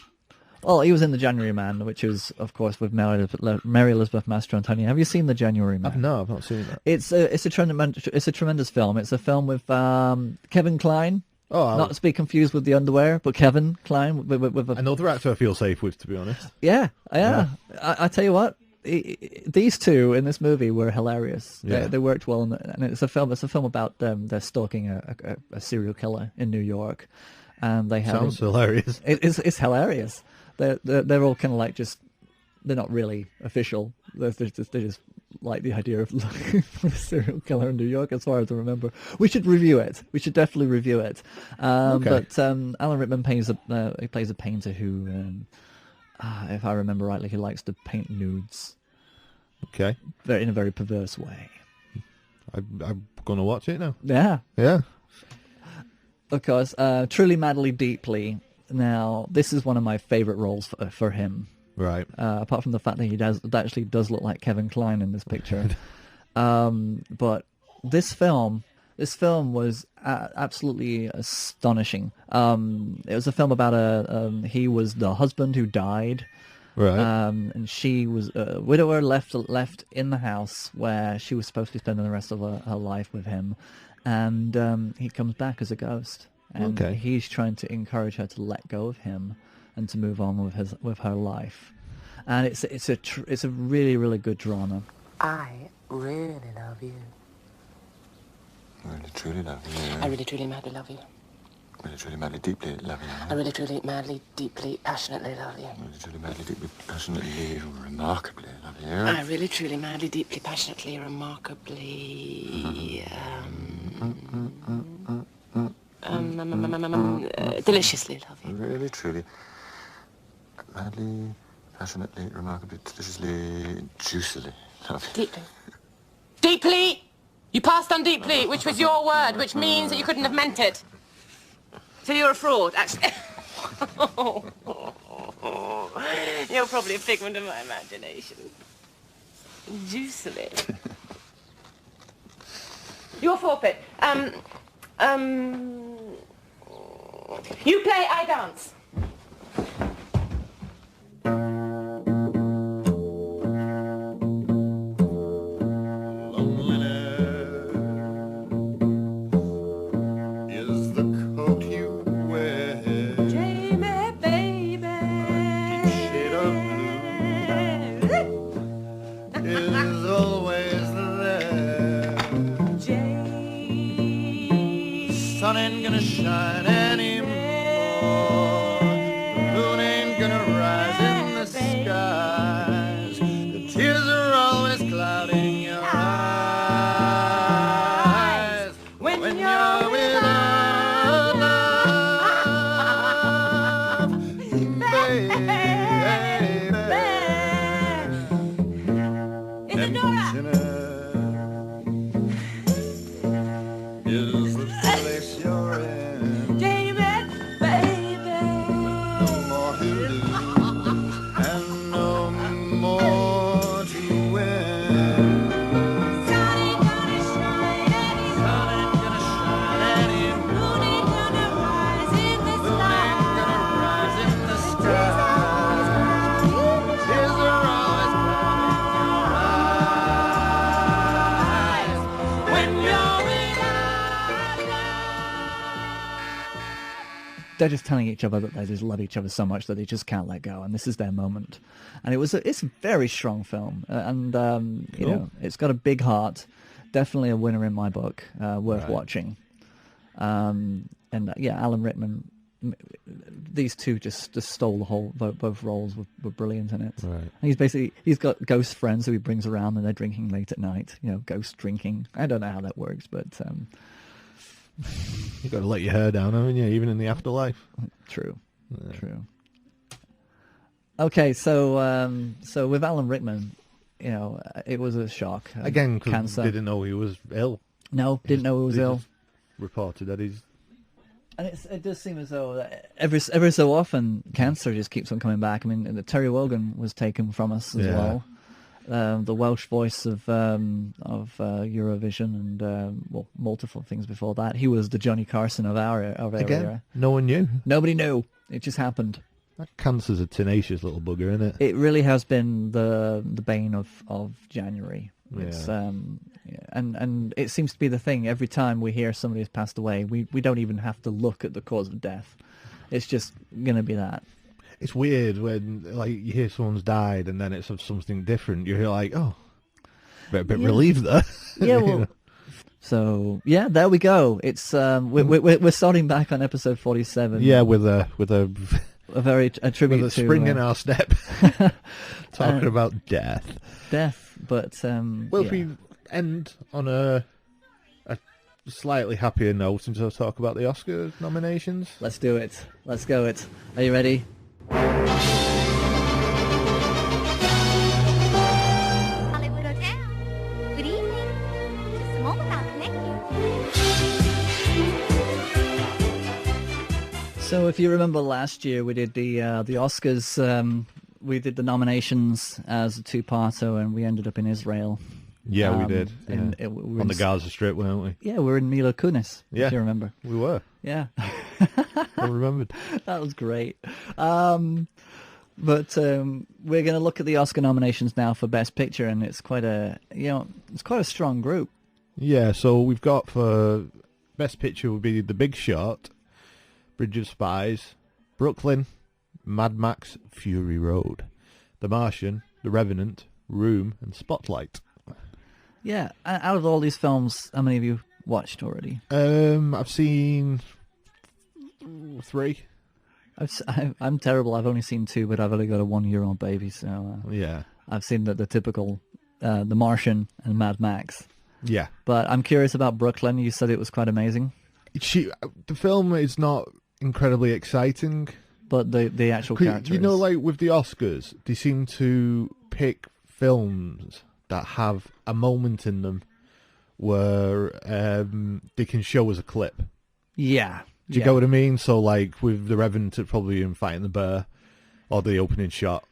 Well, he was in The January Man, which was, of course, with Mary Elizabeth Mastrantonio. Have you seen The January Man? No, I've not seen that. It's a tremendous film. It's a film with Kevin Kline. Not to be confused with The Underwear, but Kevin Kline. With another actor I feel safe with, to be honest. Yeah. I tell you what, these two in this movie were hilarious. Yeah. They worked well, and it's a film about they're stalking a serial killer in New York, and they have sounds hilarious. It's hilarious. They're all kind of like they're not really official. They just like the idea of looking for a serial killer in New York, as far as I remember. We should review it. We should definitely review it. Okay. But Alan Rickman plays a painter who, if I remember rightly, he likes to paint nudes. Okay. In a very perverse way. I'm gonna watch it now. Yeah. Yeah. Of course, Truly, Madly, Deeply. Now, this is one of my favourite roles for him. Right. Apart from the fact that he actually does look like Kevin Kline in this picture. But this film was absolutely astonishing. It was a film about he was the husband who died. Right. And she was a widower left in the house where she was supposed to be spending the rest of her life with him. And he comes back as a ghost. And he's trying to encourage her to let go of him and to move on with her life. And it's a really, really good drama. I really love you. I really truly love you. I really truly madly love you. I really truly madly deeply love you. I really truly madly deeply passionately love you. I really truly madly deeply passionately remarkably love you. I really truly madly deeply passionately remarkably deliciously love you. I really truly madly passionately remarkably deliciously juicily love you. Deeply. Deeply! You passed on deeply, which was your word, which means that you couldn't have meant it. So you're a fraud, actually. You're probably a figment of my imagination. Juicily. Your forfeit. You play, I dance. Shine anymore. The moon ain't gonna rise in the skies. The tears are always clouding your eyes when you're without love, baby. Emptiness is the place you're in. They're just telling each other that they just love each other so much that they just can't let go, and this is their moment. And it's a very strong film, and you know, it's got a big heart. Definitely a winner in my book, worth watching. And yeah, Alan Rickman. These two just stole the whole. Both roles were brilliant in it. Right. And he's got ghost friends who he brings around, and they're drinking late at night. You know, ghost drinking. I don't know how that works, but. You've got to let your hair down, haven't you? Even in the afterlife. True. Yeah. True. Okay, so with Alan Rickman, you know, it was a shock. Again, cancer. Didn't know he was ill. No, didn't know he was ill. Reported that he's. And it does seem as though that every so often cancer just keeps on coming back. I mean, Terry Wogan was taken from us as well. The Welsh voice of Eurovision and multiple things before that. He was the Johnny Carson of our era. No one knew. Nobody knew. It just happened. That cancer's a tenacious little bugger, isn't it? It really has been the bane of January. Yeah. It's and it seems to be the thing. Every time we hear somebody has passed away, we don't even have to look at the cause of death. It's just gonna be that. It's weird when like you hear someone's died and then it's of something different. You're like, oh, a bit relieved there. Yeah, well. So yeah, there we go. It's we're starting back on episode 47. Yeah, with a very tribute with a to spring in our step, talking about death. But well, if we end on a slightly happier note and just talk about the Oscar nominations. Let's do it. Let's go it. Are you ready? Hollywood Hotel. Good evening. Just a moment. So if you remember last year, we did the Oscars. We did the nominations as a two-parter, and we ended up in Israel. Yeah, we did. And yeah. On the Gaza Strip, weren't we? Yeah, we were in Mila Kunis, if you remember. We were. Yeah. I remembered. That was great. But we're going to look at the Oscar nominations now for Best Picture, and it's quite a strong group. Yeah, so we've got for Best Picture would be The Big Short, Bridge of Spies, Brooklyn, Mad Max, Fury Road, The Martian, The Revenant, Room, and Spotlight. Yeah, out of all these films, how many have you watched already? I've seen 3. I'm terrible. I've only seen 2, but I've only got a 1-year-old baby, so yeah, I've seen the typical The Martian and Mad Max. Yeah, but I'm curious about Brooklyn. You said it was quite amazing. The film is not incredibly exciting, but the actual character. You know, like with the Oscars, they seem to pick films that have a moment in them where they can show as a clip. Yeah. Do you get what I mean? So, like, with The Revenant, it's probably in Fighting the Bear, or the opening shot.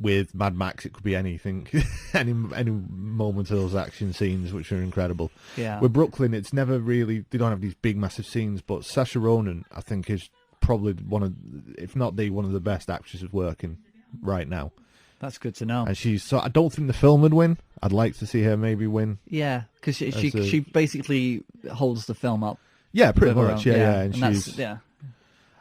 With Mad Max, it could be anything, any moment of those action scenes, which are incredible. Yeah. With Brooklyn, it's never really, they don't have these big, massive scenes, but Saoirse Ronan, I think, is probably one of, if not one of the best actresses working right now. That's good to know. And so I don't think the film would win. I'd like to see her maybe win. Yeah, because she basically holds the film up. Yeah, pretty much. Yeah. And she's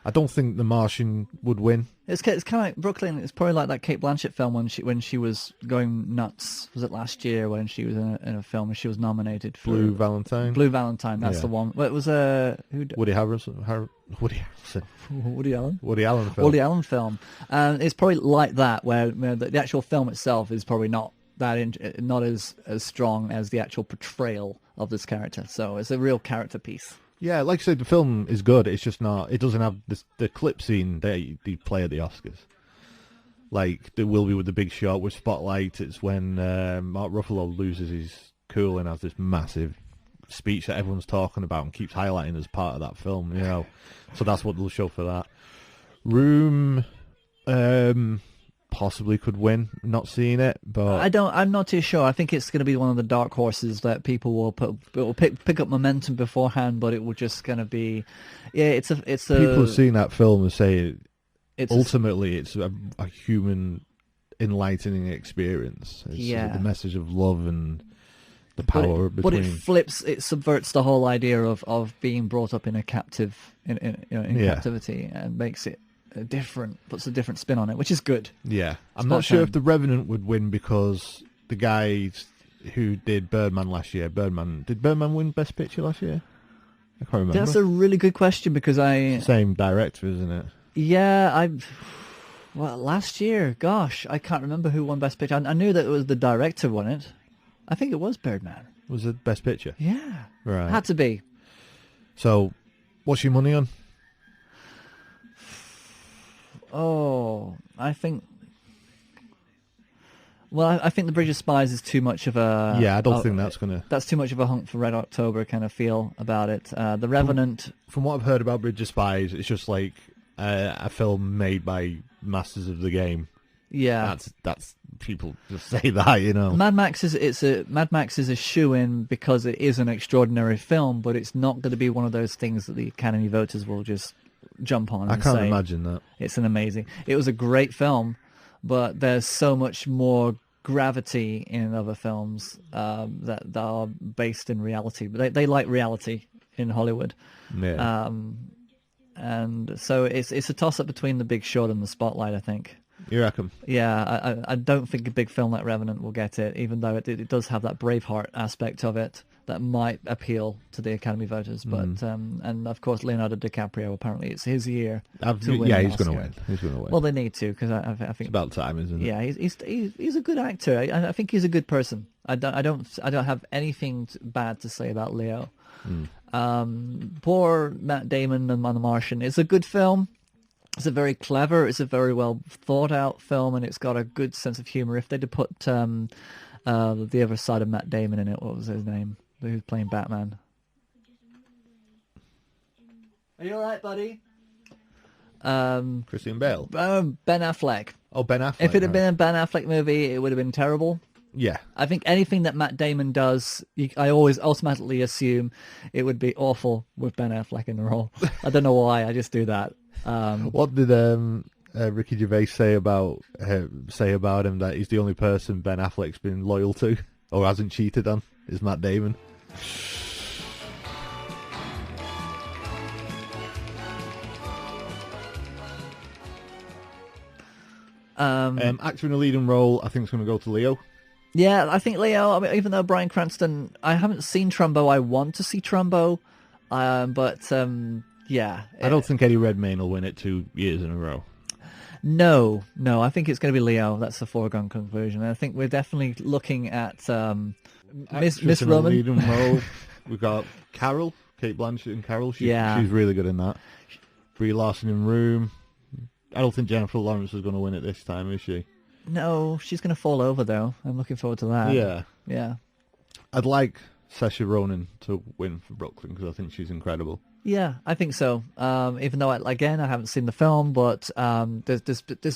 I don't think The Martian would win. It's kind of like Brooklyn. It's probably like that Cate Blanchett film when she was going nuts. Was it last year when she was in a film and she was nominated for Blue Valentine? Blue Valentine. That's the one. Well, it was Woody Harrelson. Woody Allen. Woody Allen film. Woody Allen film. And it's probably like that, where the actual film itself is probably not not as strong as the actual portrayal of this character. So it's a real character piece. Yeah, like I said, the film is good. It's just not. It doesn't have the clip scene they play at the Oscars. Like there will be with The Big Shot, with Spotlight. It's when Mark Ruffalo loses his cool and has this massive speech that everyone's talking about and keeps highlighting as part of that film. You know, so that's what they'll show for that. Room, possibly could win. Not seeing it, but I'm not too sure. I think it's going to be one of the dark horses that people will pick up momentum beforehand, but it will just going to be. Yeah, it's a. People have seen that film and say ultimately it's a human enlightening experience. It's the message of love and the power between. But it subverts the whole idea of being brought up in a captivity and makes it puts a different spin on it, which is good. Yeah, I'm not sure if The Revenant would win because the guy who did Birdman last year, did Birdman win Best Picture last year? I can't remember. That's a really good question because same director, isn't it? Yeah, last year, gosh, I can't remember who won Best Picture. I knew that it was the director won it. I think it was Birdman. Was it Best Picture? Yeah, right. Had to be. So, what's your money on? Oh, I think. Well, I think The Bridge of Spies is too much of a. Yeah, I don't think that's gonna. That's too much of a Hunt for Red October kind of feel about it. The Revenant. From what I've heard about Bridge of Spies, it's just like a film made by masters of the game. Yeah, that's people just say that, you know. Mad Max is a shoo-in because it is an extraordinary film, but it's not going to be one of those things that the Academy voters will just jump on. I can't imagine that. It was a great film, but there's so much more gravity in other films that are based in reality. But they like reality in Hollywood. Yeah. And so it's a toss-up between The Big Short and The Spotlight, I think. You reckon? Yeah, I don't think a big film like Revenant will get it, even though it does have that Braveheart aspect of it that might appeal to the Academy voters. But and of course Leonardo DiCaprio, apparently it's his year to win. Yeah, he's going to win. He's going to win. Well, they need to because I think it's about time, isn't it? Yeah, he's a good actor. I think he's a good person. I don't have anything bad to say about Leo. Poor Matt Damon and The Martian. It's a good film. It's a very clever, it's a very well thought out film, and it's got a good sense of humor. If they'd have put the other side of Matt Damon in it, what was his name? Who's playing Batman? Are you all right, buddy? Christian Bale. Ben Affleck. Oh, Ben Affleck. If it had been a Ben Affleck movie, it would have been terrible. Yeah. I think anything that Matt Damon does, I always automatically assume it would be awful with Ben Affleck in the role. I don't know why, I just do that. What did Ricky Gervais say about him, that he's the only person Ben Affleck's been loyal to or hasn't cheated on is Matt Damon? Actor in a leading role, I think it's going to go to Leo. Yeah, I think Leo, I mean, even though Bryan Cranston, I haven't seen Trumbo, I want to see Trumbo, yeah. I don't think Eddie Redmayne will win it 2 years in a row. No, I think it's going to be Leo. That's the foregone conclusion. And I think we're definitely looking at Miss Roman. Leading role. We've got Carol, Kate Blanchett and Carol. She's really good in that. Brie Larson in Room. I don't think Jennifer Lawrence is going to win it this time, is she? No, she's going to fall over, though. I'm looking forward to that. Yeah. I'd like Saoirse Ronan to win for Brooklyn because I think she's incredible. Yeah, I think so. Even though, I haven't seen the film, but there's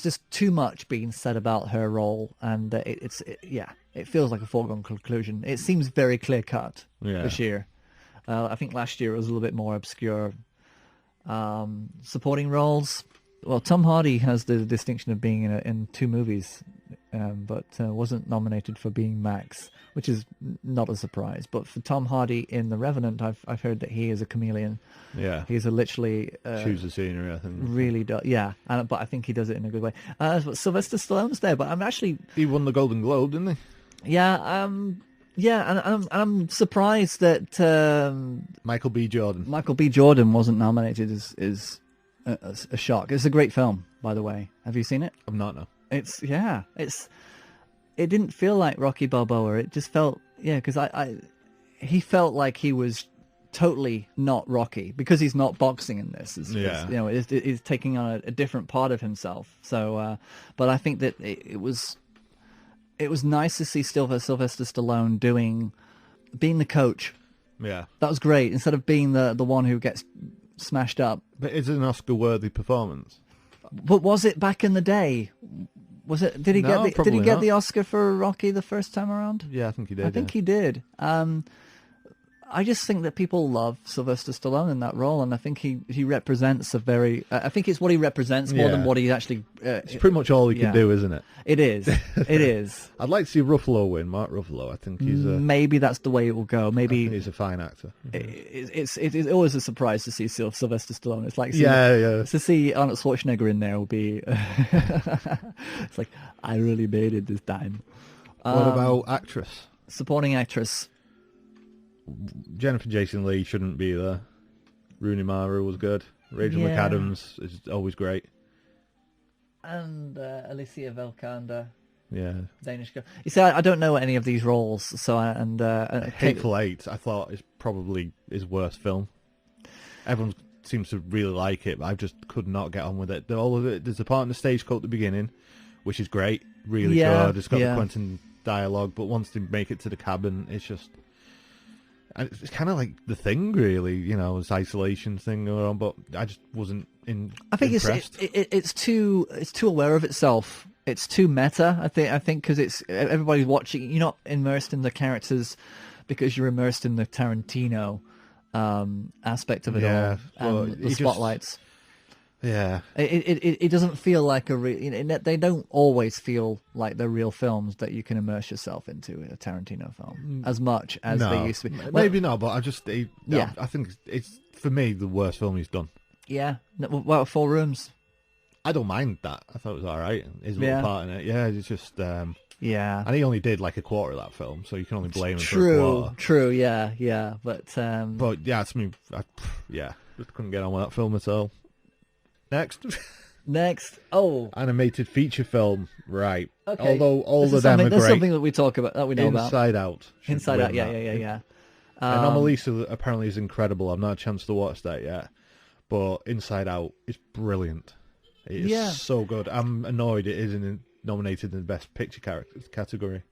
just too much being said about her role, and it feels like a foregone conclusion. It seems very clear-cut this year. I think last year it was a little bit more obscure. Supporting roles. Well, Tom Hardy has the distinction of being in 2 movies, but wasn't nominated for being Max, which is not a surprise. But for Tom Hardy in The Revenant, I've heard that he is a chameleon. Yeah, he's literally choose the scenery. I think really does. Yeah, but I think he does it in a good way. But Sylvester Stallone's there, but he won the Golden Globe, didn't he? Yeah. Yeah, and I'm surprised that Michael B. Jordan wasn't nominated is a shock. It's a great film, by the way. Have you seen it? I've not, no. It didn't feel like Rocky Balboa. It just felt, because he felt like he was totally not Rocky because he's not boxing in this. He's taking on a different part of himself. So, but I think that it was nice to see Sylvester Stallone being the coach. Yeah, that was great. Instead of being the one who gets smashed up. But is it an Oscar-worthy performance? But was it back in the day? Was it? Did he get the Oscar for Rocky the first time around? Yeah, I think he did. I think he did. I just think that people love Sylvester Stallone in that role, and I think he represents a very. I think it's what he represents more than what he actually. It's pretty much all he can do, isn't it? It is. It is. I'd like to see Ruffalo win. Mark Ruffalo. I think he's. Maybe that's the way it will go. Maybe he's a fine actor. It's always a surprise to see Sylvester Stallone. It's like to see Arnold Schwarzenegger in there will be. It's like I really made it this time. What about actress? Supporting actress. Jennifer Jason Leigh shouldn't be there. Rooney Mara was good. Rachel McAdams is always great. And Alicia Vikander. Yeah. Danish girl. You see, I don't know any of these roles, so Hateful Eight, I thought, is probably his worst film. Everyone seems to really like it, but I just could not get on with it. There's a part in the stagecoach at the beginning, which is great, really good. It's got the Quentin dialogue, but once they make it to the cabin, it's just... It's kind of like The Thing, really, this isolation thing going on, but I just wasn't I think impressed. It's too aware of itself. It's too meta, I think, because it's everybody's watching. You're not immersed in the characters because you're immersed in the Tarantino aspect of it all, and the spotlights. It doesn't feel like they don't always feel like the real films that you can immerse yourself into in a Tarantino film as much as they used to be. Maybe not, but I think it's for me the worst film he's done. Yeah, well, 4 Rooms. I don't mind that. I thought it was all right. His little part in it. Yeah, it's just and he only did like a quarter of that film, so you can only blame him for a quarter. True, yeah, but yeah, it's me. Just couldn't get on with that film at all. Next, animated feature film, right? Okay. Although all of them are great. That's something that we talk about, that we know about. Inside Out. Yeah. Anomalisa apparently is incredible. I've not had a chance to watch that yet, but Inside Out is brilliant. It is so good. I'm annoyed it isn't nominated in the Best Picture category.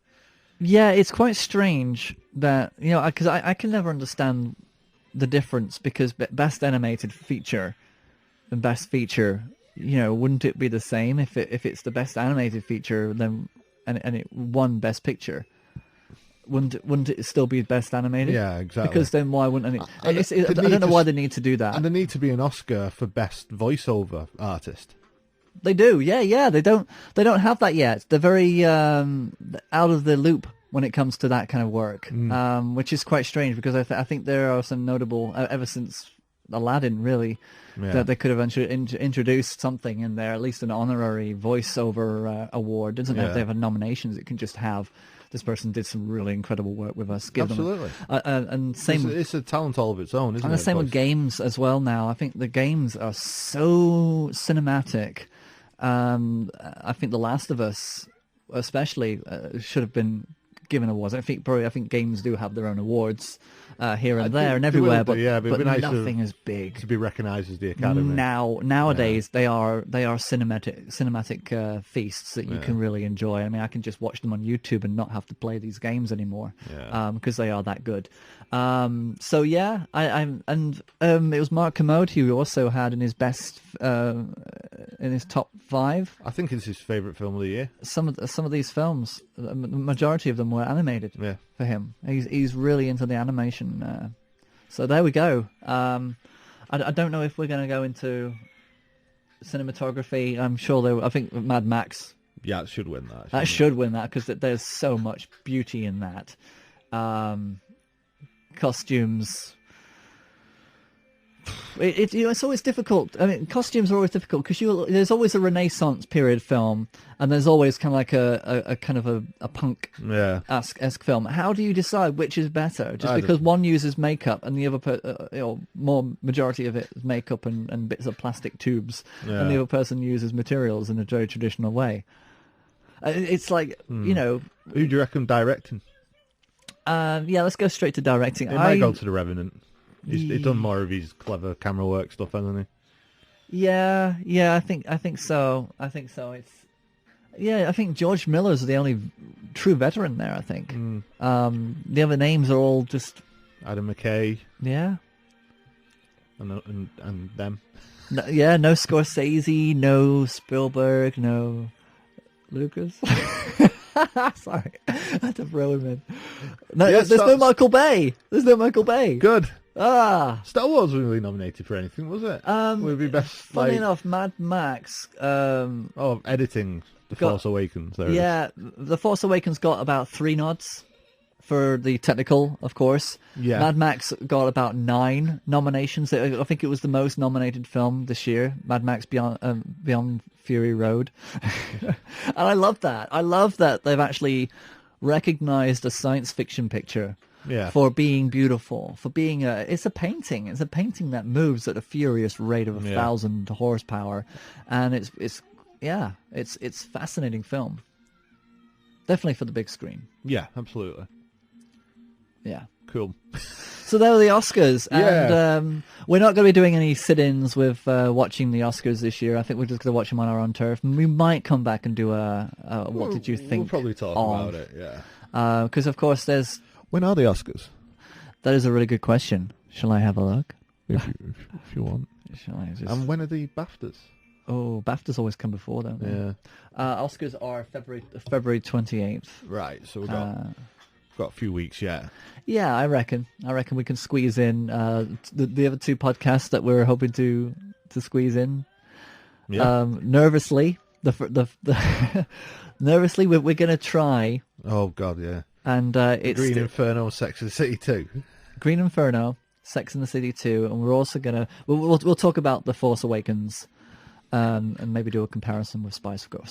Yeah, it's quite strange that because I can never understand the difference, because best animated feature and best feature, wouldn't it be the same if it's the best animated feature then and it won best picture? Wouldn't it still be best animated? Yeah, exactly. Because then why wouldn't it? I don't know why they need to do that. And there need to be an Oscar for best voiceover artist. They do, yeah. They don't have that yet. They're very out of the loop when it comes to that kind of work, which is quite strange, because I think there are some notable ever since Aladdin, really, that they could have introduced something in there, at least an honorary voiceover award. Doesn't have to have nominations. It can just have, this person did some really incredible work with us. Absolutely. And same. It's a talent all of its own, isn't it? And the same with games as well now. I think the games are so cinematic. I think The Last of Us, especially, should have been given awards. I think games do have their own awards here and there and everywhere, but nothing is big to be recognised as the Academy. Nowadays they are cinematic feasts that you can really enjoy. I mean, I can just watch them on YouTube and not have to play these games anymore, because they are that good. So yeah, it was Mark Kermode who also had in his best in his top 5. I think it's his favourite film of the year. Some of these films, the majority of them were animated for him. He's really into the animation. So there we go. I don't know if we're going to go into cinematography. I'm sure I think Mad Max. Yeah, it should win that. That should win that, because there's so much beauty in that. Costumes. It's always difficult. I mean, costumes are always difficult because there's always a Renaissance period film, and there's always kind of like a kind of a punk esque film. How do you decide which is better? Just because one uses makeup and the other, more majority of it is makeup and bits of plastic tubes, and the other person uses materials in a very traditional way. It's like Who do you reckon directing? Let's go straight to directing. It might go to The Revenant. He's done more of his clever camera work stuff, hasn't he? Yeah, I think so. I think George Miller's the only true veteran there, I think. The other names are all just Adam McKay. Yeah. And them. No Scorsese, no Spielberg, no Lucas. Sorry, I had to throw him in. There's no Michael Bay. Good. Star Wars wasn't really nominated for anything, was it? Would be best. Funny enough, Mad Max. Editing The Force Awakens. The Force Awakens got about 3 nods for the technical, of course. Yeah. Mad Max got about 9 nominations. I think it was the most nominated film this year. Mad Max Beyond Fury Road. And I love that. I love that they've actually recognized a science fiction picture for being beautiful, for being it's a painting. It's a painting that moves at a furious rate of 1,000 horsepower, and it's fascinating film. Definitely for the big screen. Yeah, absolutely. Yeah. Cool. So there were the Oscars, and we're not going to be doing any sit-ins with watching the Oscars this year. I think we're just going to watch them on our own turf. We might come back and do a what did you think? We'll probably talk about it, because of course there's... When are the Oscars? That is a really good question. Shall I have a look? If you want. Shall I just... And when are the BAFTAs? Oh, BAFTAs always come before, don't they? Yeah. Oscars are February 28th. Right, so we've got a few weeks yet. Yeah, I reckon we can squeeze in the other 2 podcasts that we're hoping to squeeze in. Yeah. Nervously, nervously, we're going to try. Oh God, yeah. And it's Green Inferno, Sex and the City 2. Green Inferno, Sex and the City 2, and we're also gonna we'll talk about The Force Awakens, and maybe do a comparison with Spice World.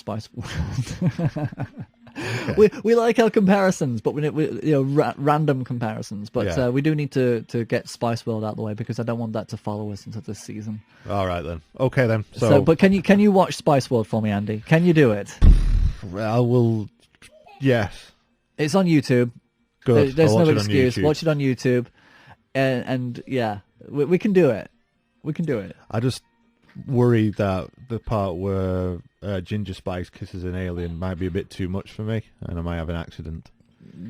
Okay. We like our comparisons, but we random comparisons. But we do need to get Spice World out of the way, because I don't want that to follow us into this season. All right then. Okay then. But can you watch Spice World for me, Andy? Can you do it? I will. Yes. It's on YouTube. Good. There's no excuse. Watch it on YouTube, and we can do it. We can do it. I just worry that the part where Ginger Spice kisses an alien might be a bit too much for me, and I might have an accident.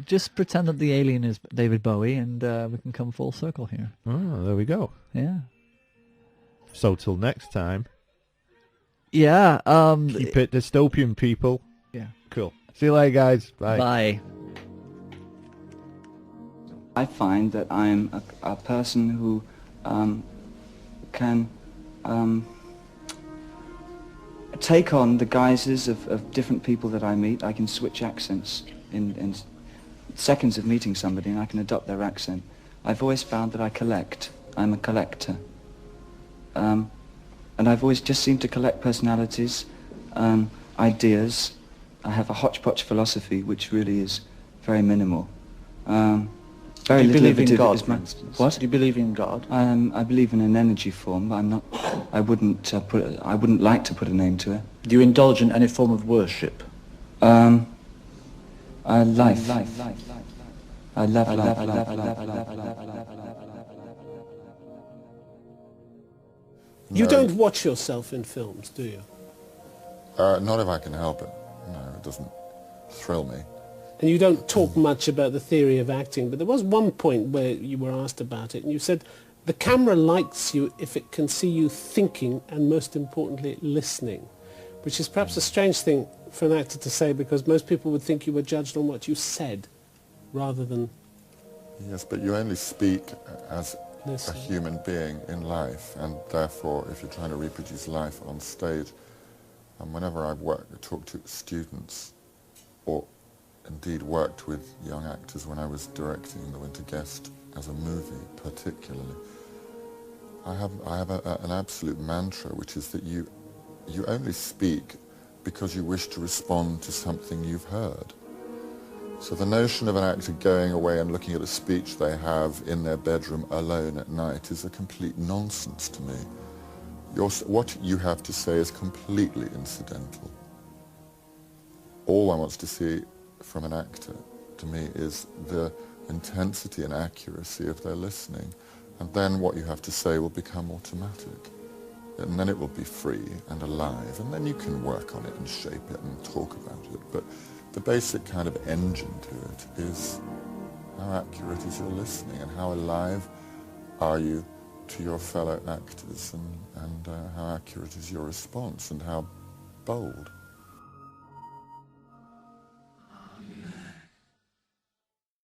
just pretend that the alien is David Bowie, and we can come full circle here. Oh, there we go. Yeah. So till next time. Yeah. Keep it dystopian, people. Yeah. Cool. See you later, guys. Bye. Bye. I find that I'm a person who can take on the guises of different people that I meet. I can switch accents in seconds of meeting somebody, and I can adopt their accent. I've always found that I collect. I'm a collector. And I've always just seemed to collect personalities, ideas. I have a hodgepodge philosophy, which really is very minimal. Very Do you believe in little God, is for instance? What? Do you believe in God? I believe in an energy form, but I'm not. I wouldn't I wouldn't like to put a name to it. Do you indulge in any form of worship? Life. I love life. You don't watch yourself in films, do you? Not if I can help it. No, it doesn't thrill me. And you don't talk much about the theory of acting, but there was one point where you were asked about it, and you said the camera likes you if it can see you thinking and, most importantly, listening, which is perhaps a strange thing for an actor to say, because most people would think you were judged on what you said rather than... Yes, but you only speak as a human being in life, and therefore if you're trying to reproduce life on stage, and whenever I've talked to students, or indeed worked with young actors when I was directing The Winter Guest as a movie particularly, I have an absolute mantra, which is that you only speak because you wish to respond to something you've heard. So the notion of an actor going away and looking at a speech they have in their bedroom alone at night is a complete nonsense to me. What you have to say is completely incidental. All one wants to see from an actor, to me, is the intensity and accuracy of their listening, and then what you have to say will become automatic, and then it will be free and alive, and then you can work on it and shape it and talk about it, but the basic kind of engine to it is how accurate is your listening, and how alive are you to your fellow actors, and how accurate is your response, and how bold.